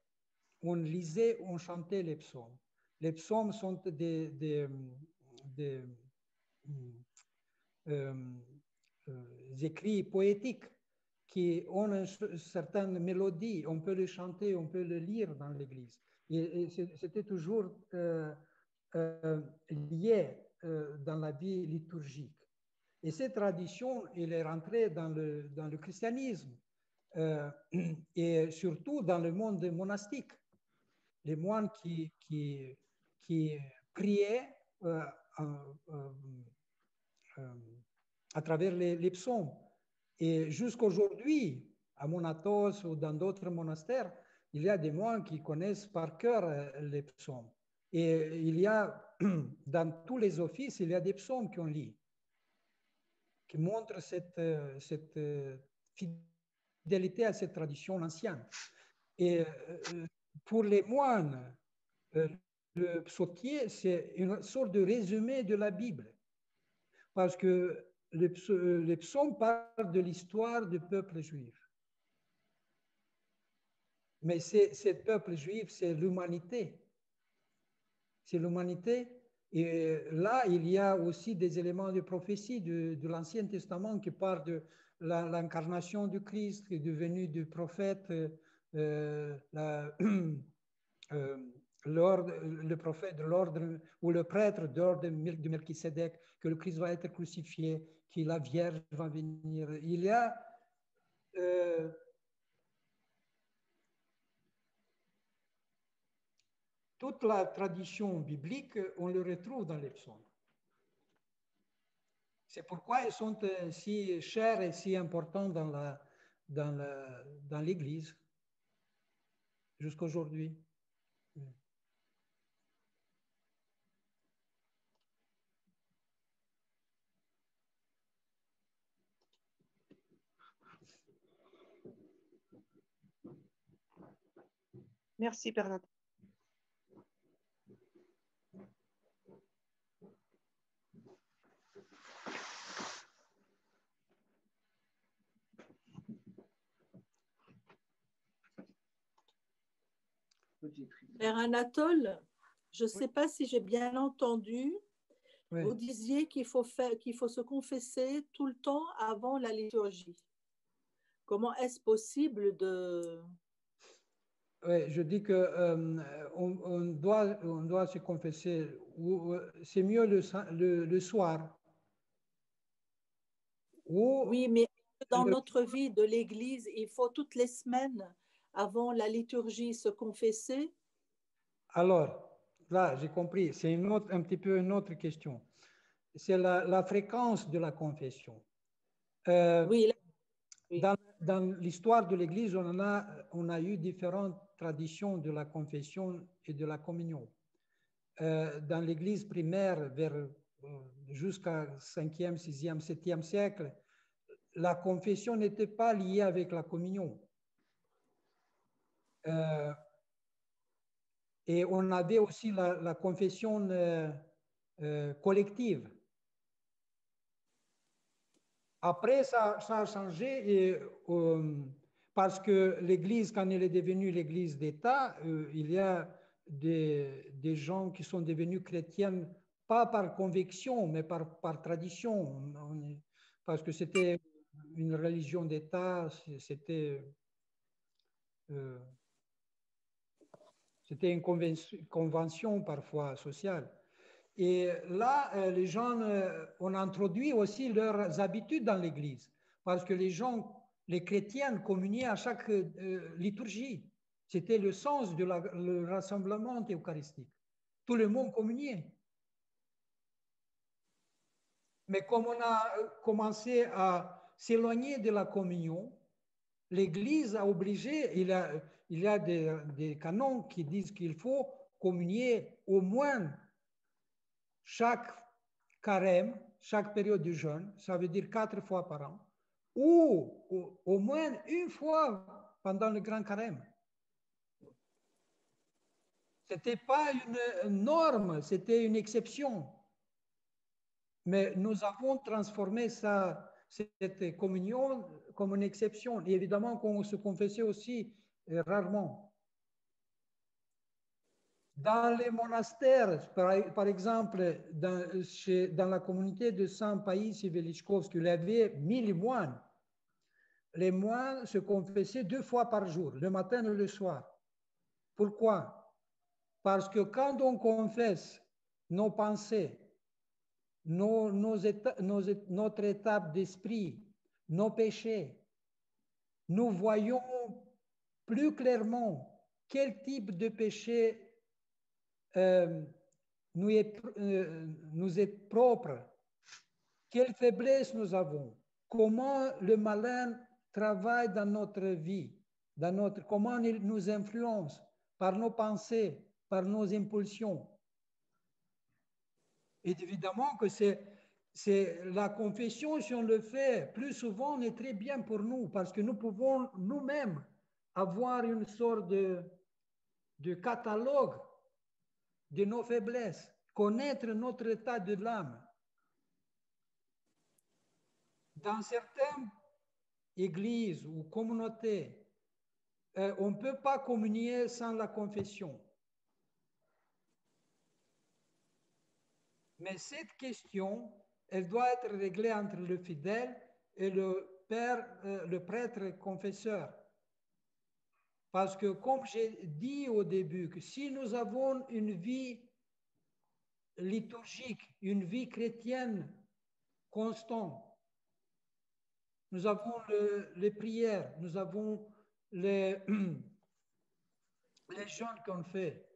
on lisait, on chantait les psaumes. Les psaumes sont des écrits poétiques qui ont une certaine mélodie. On peut le chanter, on peut le lire dans l'Église. Et c'était toujours lié dans la vie liturgique. Et cette tradition, elle est rentrée dans le christianisme et surtout dans le monde monastique. Les moines qui priaient à travers les psaumes. Et jusqu'aujourd'hui, à Monatos ou dans d'autres monastères, il y a des moines qui connaissent par cœur les psaumes. Et il y a, dans tous les offices, il y a des psaumes qu'on lit, qui montrent cette fidélité à cette tradition ancienne. Et pour les moines, le psautier, c'est une sorte de résumé de la Bible, parce que les psaumes parlent de l'histoire du peuple juif. Mais ce peuple juif, c'est l'humanité. C'est l'humanité. Et là, il y a aussi des éléments de prophétie de l'Ancien Testament qui parlent de l'incarnation du Christ, qui est devenu du prophète, le prophète de l'ordre ou le prêtre d'ordre de Melchisédek, que le Christ va être crucifié, que la Vierge va venir. Il y a toute la tradition biblique, on le retrouve dans les psaumes. C'est pourquoi ils sont si chers et si importants dans l'Église jusqu'à aujourd'hui. Merci, Père Nathan. Père Anatole, je ne sais pas si j'ai bien entendu. Oui. Vous disiez qu'il faut se confesser tout le temps avant la liturgie. Comment est-ce possible de... Oui, je dis que on doit se confesser. C'est mieux le soir. Oui, mais dans notre vie de l'Église, il faut toutes les semaines avant la liturgie se confesser. Alors, là, j'ai compris. C'est un petit peu une autre question. C'est la fréquence de la confession. Oui. Dans l'histoire de l'Église, on a eu différentes traditions de la confession et de la communion. Dans l'Église primaire, jusqu'à 5e, 6e, 7e siècle, la confession n'était pas liée avec la communion. Et on avait aussi la confession collective. Après, ça a changé et, parce que l'Église, quand elle est devenue l'Église d'État, il y a des gens qui sont devenus chrétiens, pas par conviction, mais par tradition, parce que c'était une religion d'État, c'était une convention parfois sociale. Et là, les gens ont introduit aussi leurs habitudes dans l'Église, parce que les chrétiens communiaient à chaque liturgie. C'était le sens de le rassemblement eucharistique. Tout le monde communiait. Mais comme on a commencé à s'éloigner de la communion, l'Église a obligé, il y a des canons qui disent qu'il faut communier au moins chaque carême, chaque période de jeûne, ça veut dire 4 fois par an, ou au moins une fois pendant le grand carême. Ce n'était pas une norme, c'était une exception. Mais nous avons transformé cette communion comme une exception. Et évidemment qu'on se confessait aussi rarement. Dans les monastères, par exemple, dans la communauté de Saint-Païs et Velichkovsk, il y avait 1000 moines. Les moines se confessaient 2 fois par jour, le matin et le soir. Pourquoi? Parce que quand on confesse nos pensées, notre étape d'esprit, nos péchés, nous voyons plus clairement quel type de péché nous est propre, quelle faiblesse nous avons, comment le malin travaille dans notre vie, comment il nous influence par nos pensées, par nos impulsions. Et évidemment que c'est la confession, si on le fait plus souvent, on est très bien pour nous, parce que nous pouvons nous-mêmes avoir une sorte de catalogue de nos faiblesses, connaître notre état de l'âme. Dans certaines églises ou communautés, on ne peut pas communier sans la confession. Mais cette question, elle doit être réglée entre le fidèle et le prêtre confesseur. Parce que comme j'ai dit au début, que si nous avons une vie liturgique, une vie chrétienne constante, nous avons les prières, nous avons les jeûnes qu'on fait.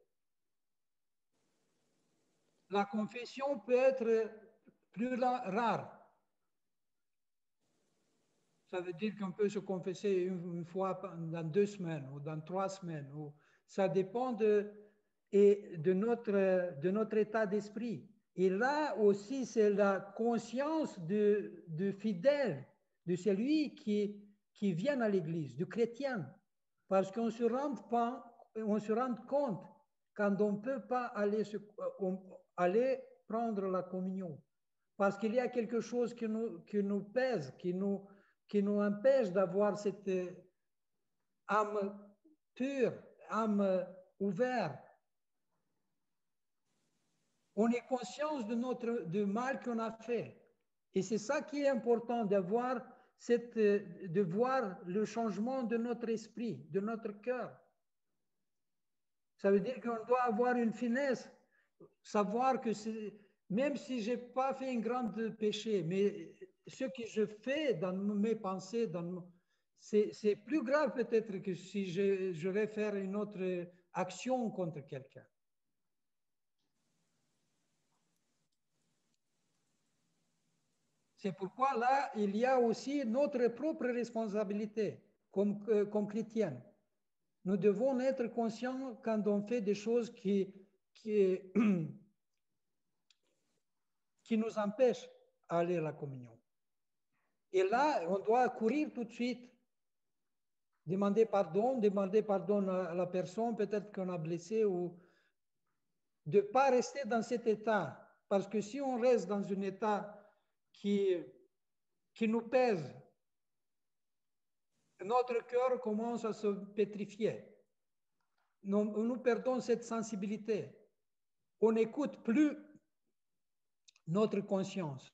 La confession peut être plus rare. Ça veut dire qu'on peut se confesser une fois dans 2 semaines ou dans 3 semaines. Ça dépend de notre état d'esprit. Et là aussi, c'est la conscience du fidèle, de celui qui vient à l'église, du chrétien. Parce qu'on se rend compte quand on ne peut pas aller prendre la communion. Parce qu'il y a quelque chose qui nous pèse, qui nous empêche d'avoir cette âme pure, âme ouverte. On est conscient du mal qu'on a fait. Et c'est ça qui est important, de voir le changement de notre esprit, de notre cœur. Ça veut dire qu'on doit avoir une finesse, savoir que même si je n'ai pas fait un grand péché, mais ce que je fais dans mes pensées, c'est plus grave peut-être que si je vais faire une autre action contre quelqu'un. C'est pourquoi là, il y a aussi notre propre responsabilité comme chrétiens. Nous devons être conscients quand on fait des choses qui nous empêchent d'aller à la communion. Et là, on doit courir tout de suite, demander pardon à la personne, peut-être qu'on a blessé, ou de ne pas rester dans cet état. Parce que si on reste dans un état qui nous pèse, notre cœur commence à se pétrifier. Nous perdons cette sensibilité. On n'écoute plus notre conscience.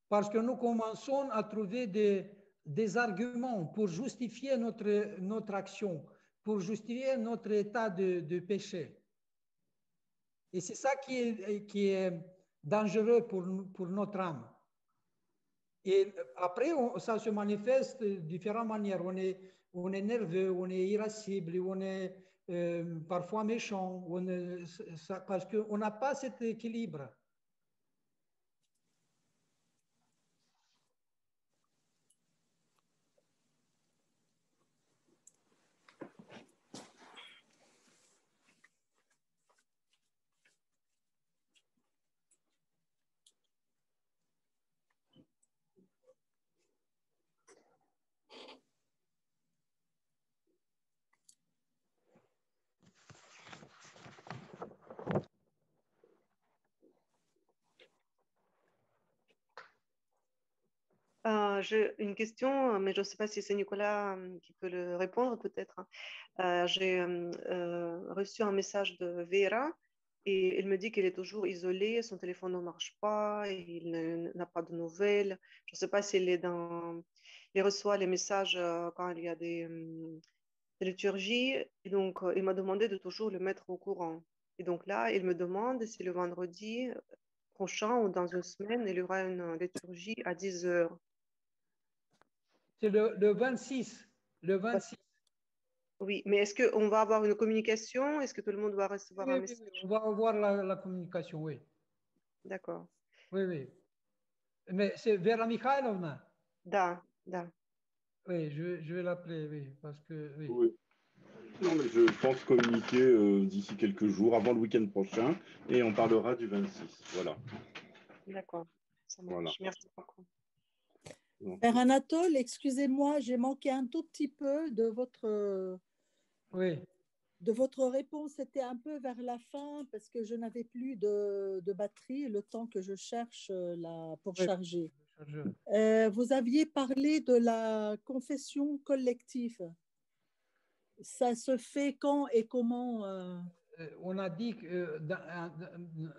Parce que nous commençons à trouver des arguments pour justifier notre action, pour justifier notre état de péché. Et c'est ça qui est dangereux pour notre âme. Et après, ça se manifeste de différentes manières. On est nerveux, on est irascible, on est parfois méchant, parce qu'on n'a pas cet équilibre. J'ai une question, mais je ne sais pas si c'est Nicolas qui peut le répondre peut-être. J'ai reçu un message de Vera et elle me dit qu'elle est toujours isolée, son téléphone ne marche pas, il n'a pas de nouvelles. Je ne sais pas s'il est il reçoit les messages quand il y a des liturgies. Et donc, il m'a demandé de toujours le mettre au courant. Et donc là, il me demande si le vendredi prochain ou dans une semaine, il y aura une liturgie à 10 heures. C'est le 26. Le 26. Oui, mais est-ce qu'on va avoir une communication? Est-ce que tout le monde va recevoir un Oui, message? on va avoir la communication, oui. D'accord. Oui, oui. Mais c'est Vera Mikhailovna. Da. Oui, je vais l'appeler, oui, parce que, oui. Oui. Non, mais je pense communiquer d'ici quelques jours, avant le week-end prochain, et on parlera du 26. Voilà. D'accord, ça marche. Voilà. Merci beaucoup. Donc, Père Anatole, excusez-moi, j'ai manqué un tout petit peu Oui, de votre réponse. C'était un peu vers la fin parce que je n'avais plus de batterie le temps que je cherche pour oui, charger. le chargeur. Vous aviez parlé de la confession collective. Ça se fait quand et comment On a dit que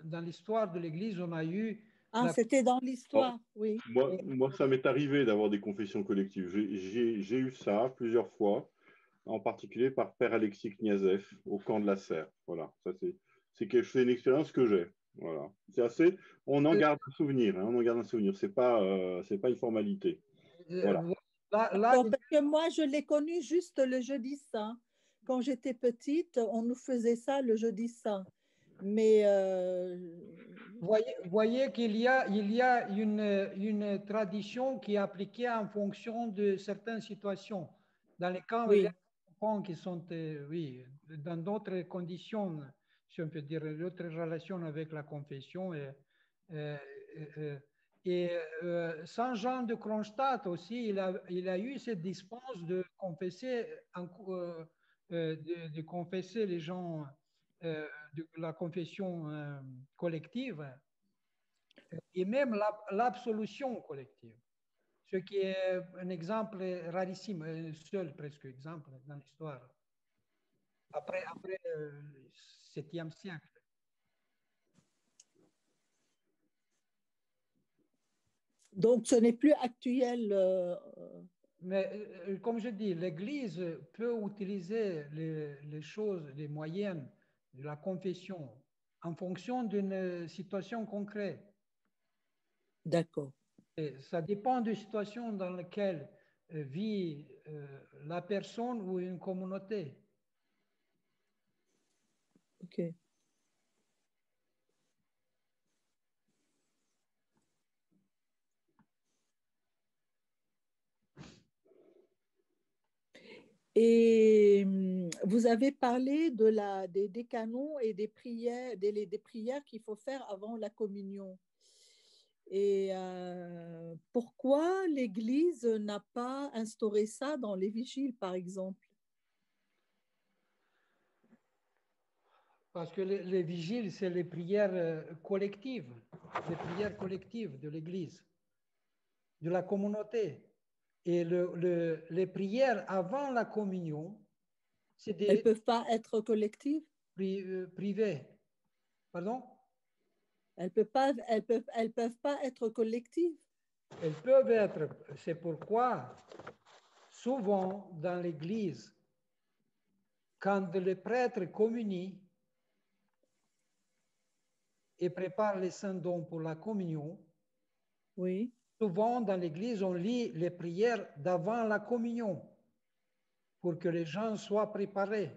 dans l'histoire de l'Église, on a eu Ah, la... c'était dans bon, l'histoire, oui. moi, ça m'est arrivé d'avoir des confessions collectives. J'ai eu ça plusieurs fois, en particulier par Père Alexis Kniazev au camp de la Serre. Voilà, ça c'est une expérience que j'ai. Voilà, c'est assez. On en garde un souvenir. Hein, on en garde un souvenir. C'est pas une formalité. Voilà. Là, D'accord, parce que moi, je l'ai connu juste le jeudi saint. Quand j'étais petite, on nous faisait ça le jeudi saint. Mais voyez il y a une tradition qui est appliquée en fonction de certaines situations. Dans les cas où il y a oui, des enfants qui sont, oui, dans d'autres conditions, si on peut dire, d'autres relations avec la confession. Euh, euh, Saint Jean de Kronstadt aussi, il a eu cette dispense de confesser, de confesser les gens de la confession collective et même l'absolution collective. Ce qui est un exemple rarissime, un seul presque exemple dans l'histoire. Après le 7e siècle. donc ce n'est plus actuel. Mais comme je dis, l'Église peut utiliser les choses, les moyens de la confession en fonction d'une situation concrète. D'accord. Et ça dépend de la situation dans laquelle vit la personne ou une communauté. OK. Et vous avez parlé des canons et des prières, des prières qu'il faut faire avant la communion. Et pourquoi l'Église n'a pas instauré ça dans les vigiles, par exemple? Parce que les vigiles, c'est les prières collectives de l'Église, de la communauté. Et les prières avant la communion, c'est Elles ne des peuvent pas être collectives? privées. Pardon? Elles peuvent pas être collectives? Elles peuvent être. C'est pourquoi, souvent dans l'Église, quand le prêtre communie et prépare les saints dons pour la communion, Oui. souvent dans l'Église, on lit les prières d'avant la communion pour que les gens soient préparés.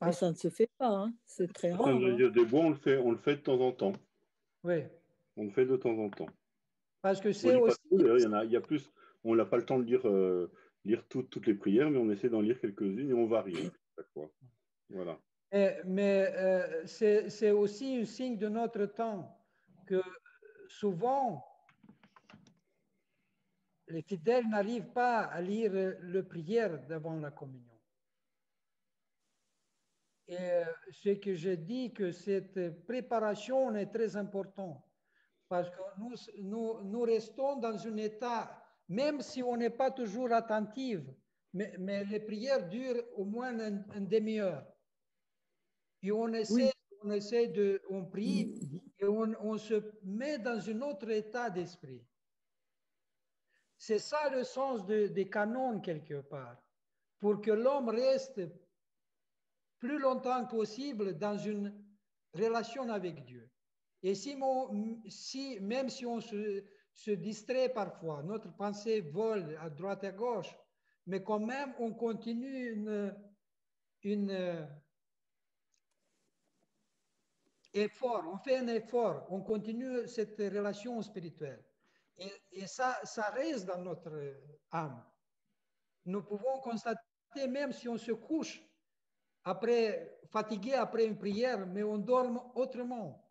Mais ça ne se fait pas, hein. C'est très rare. Hein. Des bois, on le fait de temps en temps. Oui, On le fait de temps en temps. parce que On c'est lit pas aussi... tout, d'ailleurs, il y a plus. On n'a pas le temps de lire toutes les prières, mais on essaie d'en lire quelques-unes et on varie à chaque fois. Voilà. Mais c'est aussi un signe de notre temps que souvent, les fidèles n'arrivent pas à lire le prière devant la communion. Et ce que je dis, que cette préparation est très importante parce que nous restons dans un état, même si on n'est pas toujours attentif, mais les prières durent au moins une demi-heure. Et on Oui. on prie et on se met dans un autre état d'esprit. C'est ça le sens des canons quelque part, pour que l'homme reste plus longtemps possible dans une relation avec Dieu. Et même si on se distrait parfois, notre pensée vole à droite et à gauche, mais quand même on continue on fait un effort, on continue cette relation spirituelle. Et ça reste dans notre âme. Nous pouvons constater même si on se couche après, fatigué après une prière, mais on dort autrement.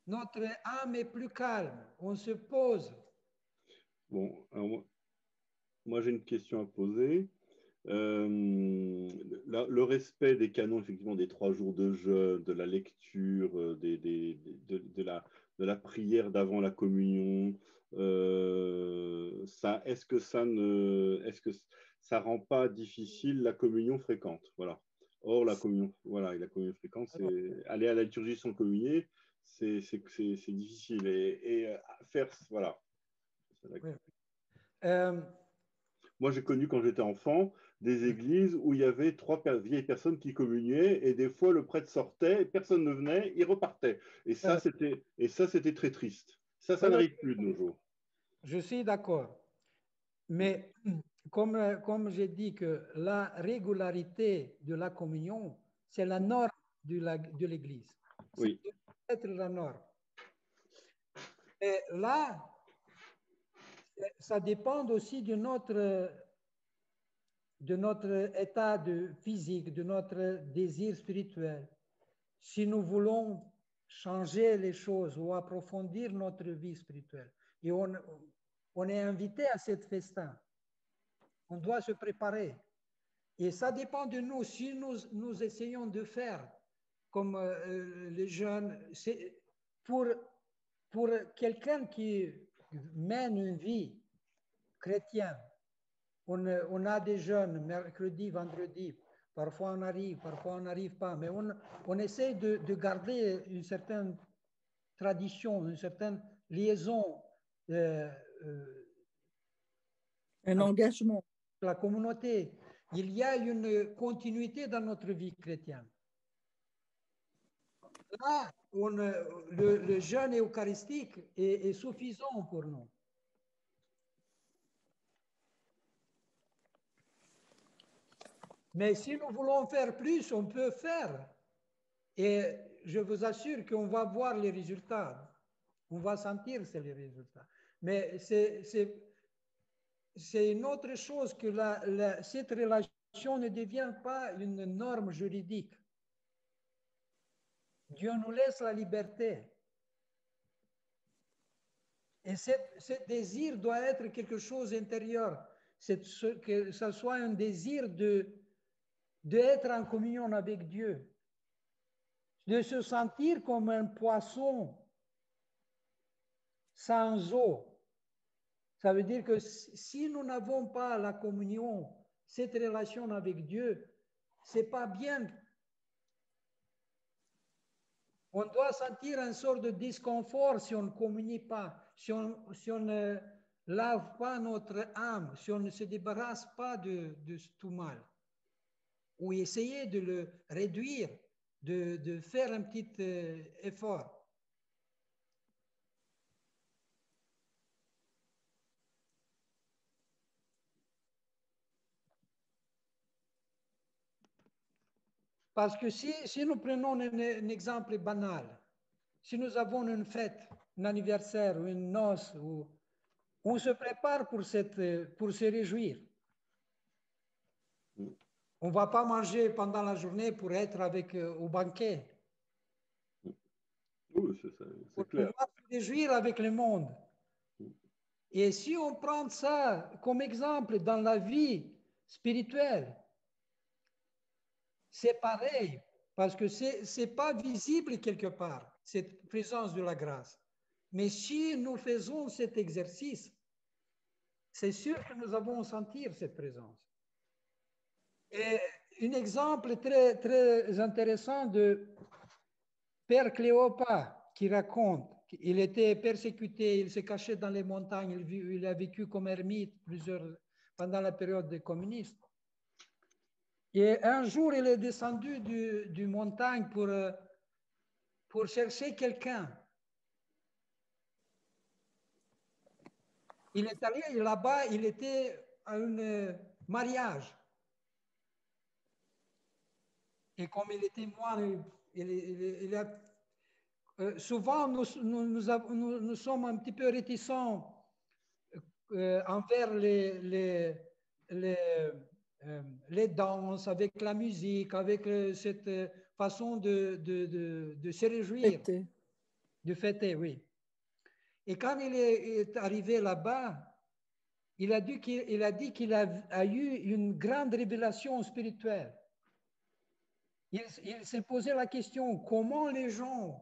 Notre âme est plus calme, on se pose. Bon, alors moi j'ai une question à poser. Le respect des canons, effectivement, des 3 jours de jeûne, de la lecture, de la prière d'avant la communion, est-ce que ça rend pas difficile la communion fréquente? Voilà. Or, la communion fréquente, c'est aller à la liturgie sans communier, c'est difficile. Et faire, voilà. Oui. Moi, j'ai connu quand j'étais enfant des églises où il y avait 3 vieilles personnes qui communiaient et des fois le prêtre sortait, personne ne venait, il repartait. Et ça, c'était très triste. Ça n'arrive plus de nos jours. Je suis d'accord. Mais comme j'ai dit que la régularité de la communion, c'est la norme de l'Église. Oui. Ça doit être la norme. Et là, ça dépend aussi de notre état de physique, de notre désir spirituel. Si nous voulons changer les choses ou approfondir notre vie spirituelle, et on est invité à cette festin, on doit se préparer. Et ça dépend de nous. Si nous essayons de faire comme les jeunes, pour quelqu'un qui mène une vie chrétienne, on a des jeunes mercredi, vendredi, parfois on arrive, parfois on n'arrive pas, mais on essaie de garder une certaine tradition, une certaine liaison. Un engagement. La communauté. Il y a une continuité dans notre vie chrétienne. Là, le jeûne eucharistique est suffisant pour nous. Mais si nous voulons faire plus, on peut faire. Et je vous assure qu'on va voir les résultats. On va sentir les résultats. Mais c'est une autre chose que cette relation ne devient pas une norme juridique. Dieu nous laisse la liberté. Et ce désir doit être quelque chose d'intérieur. Que ce soit un désir d'être en communion avec Dieu. De se sentir comme un poisson sans eau. Ça veut dire que si nous n'avons pas la communion, cette relation avec Dieu, c'est pas bien. On doit sentir une sorte de disconfort si on ne communie pas, si on ne lave pas notre âme, si on ne se débarrasse pas de tout mal. Ou essayer de le réduire, de faire un petit effort. Parce que si nous prenons un exemple banal, si nous avons une fête, un anniversaire ou une noce, on se prépare pour se réjouir. On ne va pas manger pendant la journée pour être au banquet. Oui, c'est clair. On va se réjouir avec le monde. Et si on prend ça comme exemple dans la vie spirituelle, c'est pareil, parce que ce n'est pas visible quelque part, cette présence de la grâce. Mais si nous faisons cet exercice, c'est sûr que nous allons sentir cette présence. Et un exemple très, très intéressant de Père Cléopas qui raconte qu'il était persécuté, il se cachait dans les montagnes, il a vécu comme ermite pendant la période communiste. Et un jour, il est descendu du montagne pour chercher quelqu'un. Il est allé là-bas, il était à un mariage. Et comme il était moine, souvent nous sommes un petit peu réticents envers les danses, avec la musique, avec cette façon de se réjouir, Fêter. de fêter, oui. Et quand il est arrivé là-bas, il a dit qu'il a eu une grande révélation spirituelle. Il s'est posé la question, comment les gens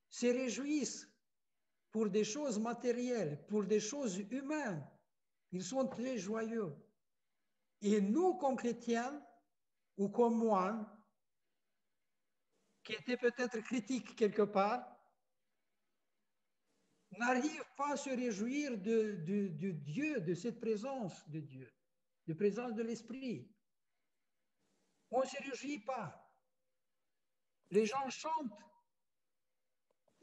se réjouissent pour des choses matérielles, pour des choses humaines. Ils sont très joyeux. Et nous, comme chrétiens, ou comme moines, qui étaient peut-être critiques quelque part, n'arrivent pas à se réjouir de Dieu, de cette présence de Dieu, de présence de l'Esprit. On ne se réjouit pas. Les gens chantent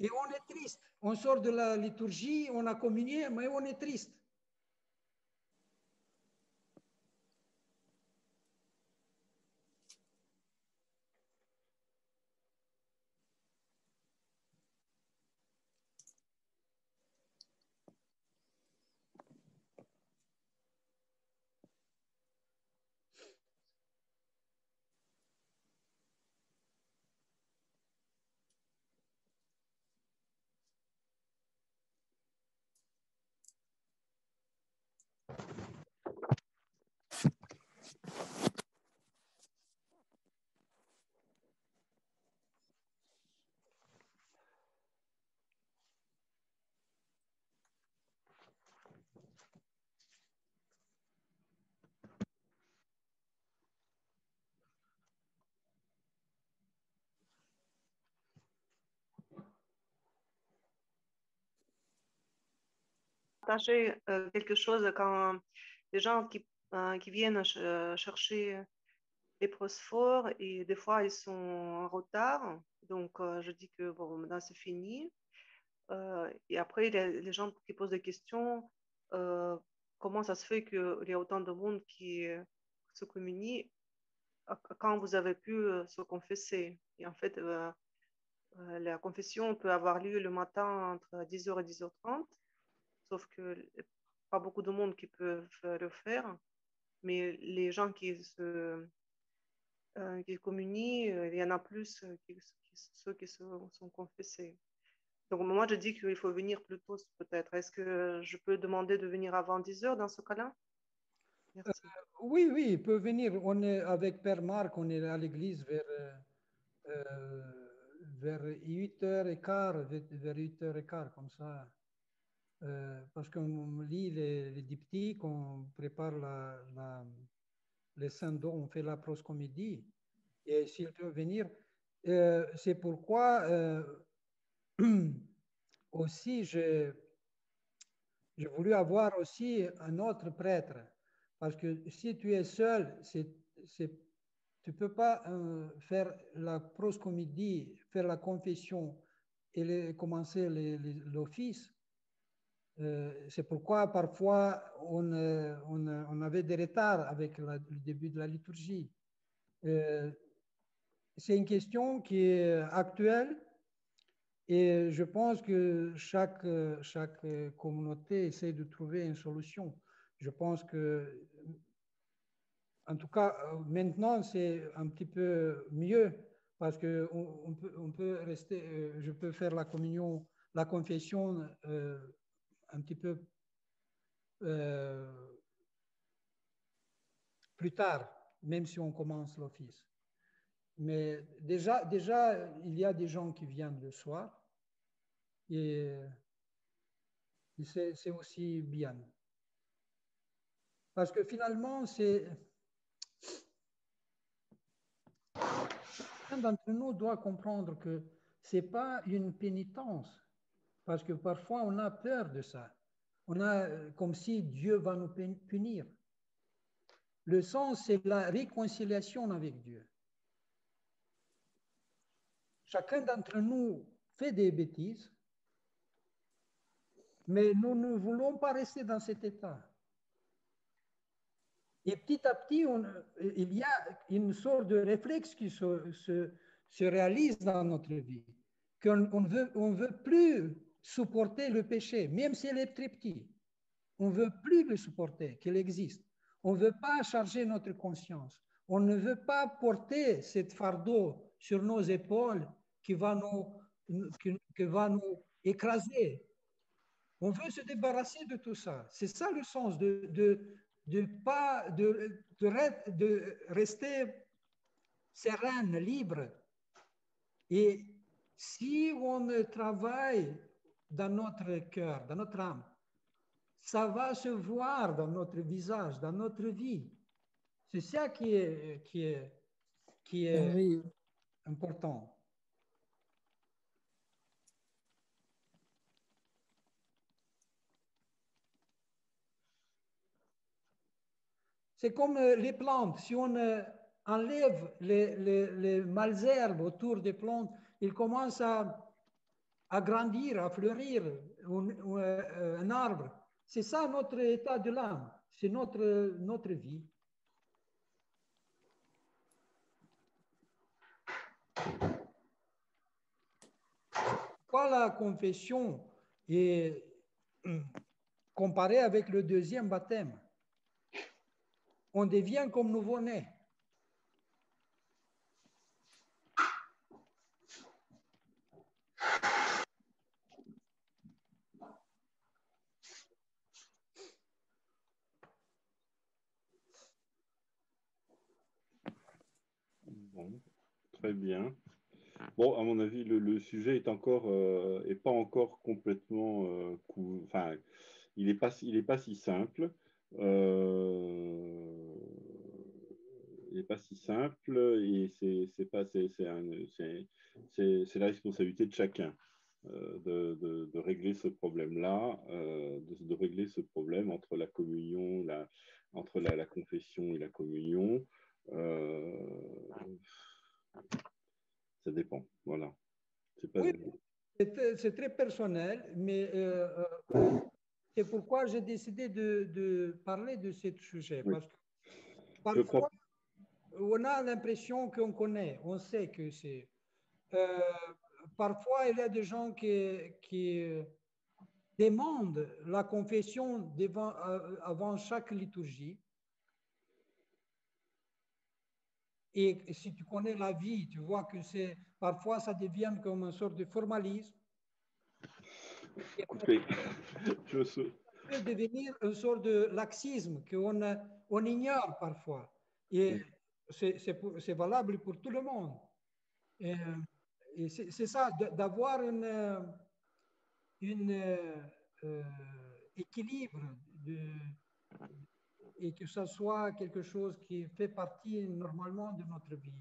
et on est triste. On sort de la liturgie, on a communié, mais on est triste. Partager quelque chose quand les gens qui viennent chercher les prosphores et des fois ils sont en retard. Donc je dis que bon, maintenant c'est fini. Et après, les gens qui posent des questions, comment ça se fait qu'il y a autant de monde qui se communie quand vous avez pu se confesser. Et en fait, la confession peut avoir lieu le matin entre 10h et 10h30, sauf que pas beaucoup de monde qui peuvent le faire. Mais les gens qui communient, il y en a plus ceux qui sont confessés. Donc, moi, je dis qu'il faut venir plus tôt, peut-être. Est-ce que je peux demander de venir avant 10h dans ce cas-là? Merci. Oui, oui, il peut venir. On est avec Père Marc, on est à l'église vers 8h15, vers 8h15, comme ça. Parce qu'on lit les diptyques, on prépare les syndons, on fait la proscomédie. Et s'il peut venir, c'est pourquoi aussi j'ai voulu avoir aussi un autre prêtre. Parce que si tu es seul, tu ne peux pas faire la proscomédie, faire la confession et commencer l'office. C'est pourquoi parfois on avait des retards avec le début de la liturgie. C'est une question qui est actuelle et je pense que chaque communauté essaie de trouver une solution. Je pense que, en tout cas, maintenant, c'est un petit peu mieux parce qu'on peut rester, je peux faire la communion, la confession un petit peu plus tard, même si on commence l'office. Mais déjà, il y a des gens qui viennent le soir et c'est aussi bien. Parce que finalement, chacun d'entre nous doit comprendre que ce n'est pas une pénitence, parce que parfois on a peur de ça. On a comme si Dieu va nous punir. Le sens, c'est la réconciliation avec Dieu. Chacun d'entre nous fait des bêtises, mais nous ne voulons pas rester dans cet état. Et petit à petit, il y a une sorte de réflexe qui se réalise dans notre vie, qu'on ne veut plus supporter le péché, même s'il est très petit. On ne veut plus le supporter, qu'il existe. On ne veut pas charger notre conscience. On ne veut pas porter cette fardeau sur nos épaules qui va nous écraser. On veut se débarrasser de tout ça. C'est ça le sens de rester sereine, libre. Et si on travaille dans notre cœur, dans notre âme, ça va se voir dans notre visage, dans notre vie. C'est ça qui est Oui. important. C'est comme les plantes. Si on enlève les malherbes autour des plantes, ils commencent à grandir, à fleurir, un arbre. C'est ça notre état de l'âme. C'est notre vie. Pourquoi la confession est comparée avec le deuxième baptême? On devient comme nouveau-né. Bon, très bien. Bon, à mon avis, le sujet est pas encore complètement enfin, il n'est pas si simple. Il n'est pas si simple et c'est la responsabilité de chacun de régler ce problème-là, de régler ce problème entre la communion, entre la confession et la communion. Ça dépend, voilà. Oui, c'est très personnel, mais c'est pourquoi j'ai décidé de parler de ce sujet. Oui. Parce que parfois, on a l'impression qu'on connaît, on sait que c'est. Parfois, il y a des gens qui demandent la confession avant chaque liturgie. Et si tu connais la vie, tu vois que parfois ça devient comme une sorte de formalisme. Écoutez, Ça peut devenir une sorte de laxisme qu'on ignore parfois. Et c'est valable pour tout le monde. Et c'est ça, d'avoir un équilibre et que ça soit quelque chose qui fait partie normalement de notre vie.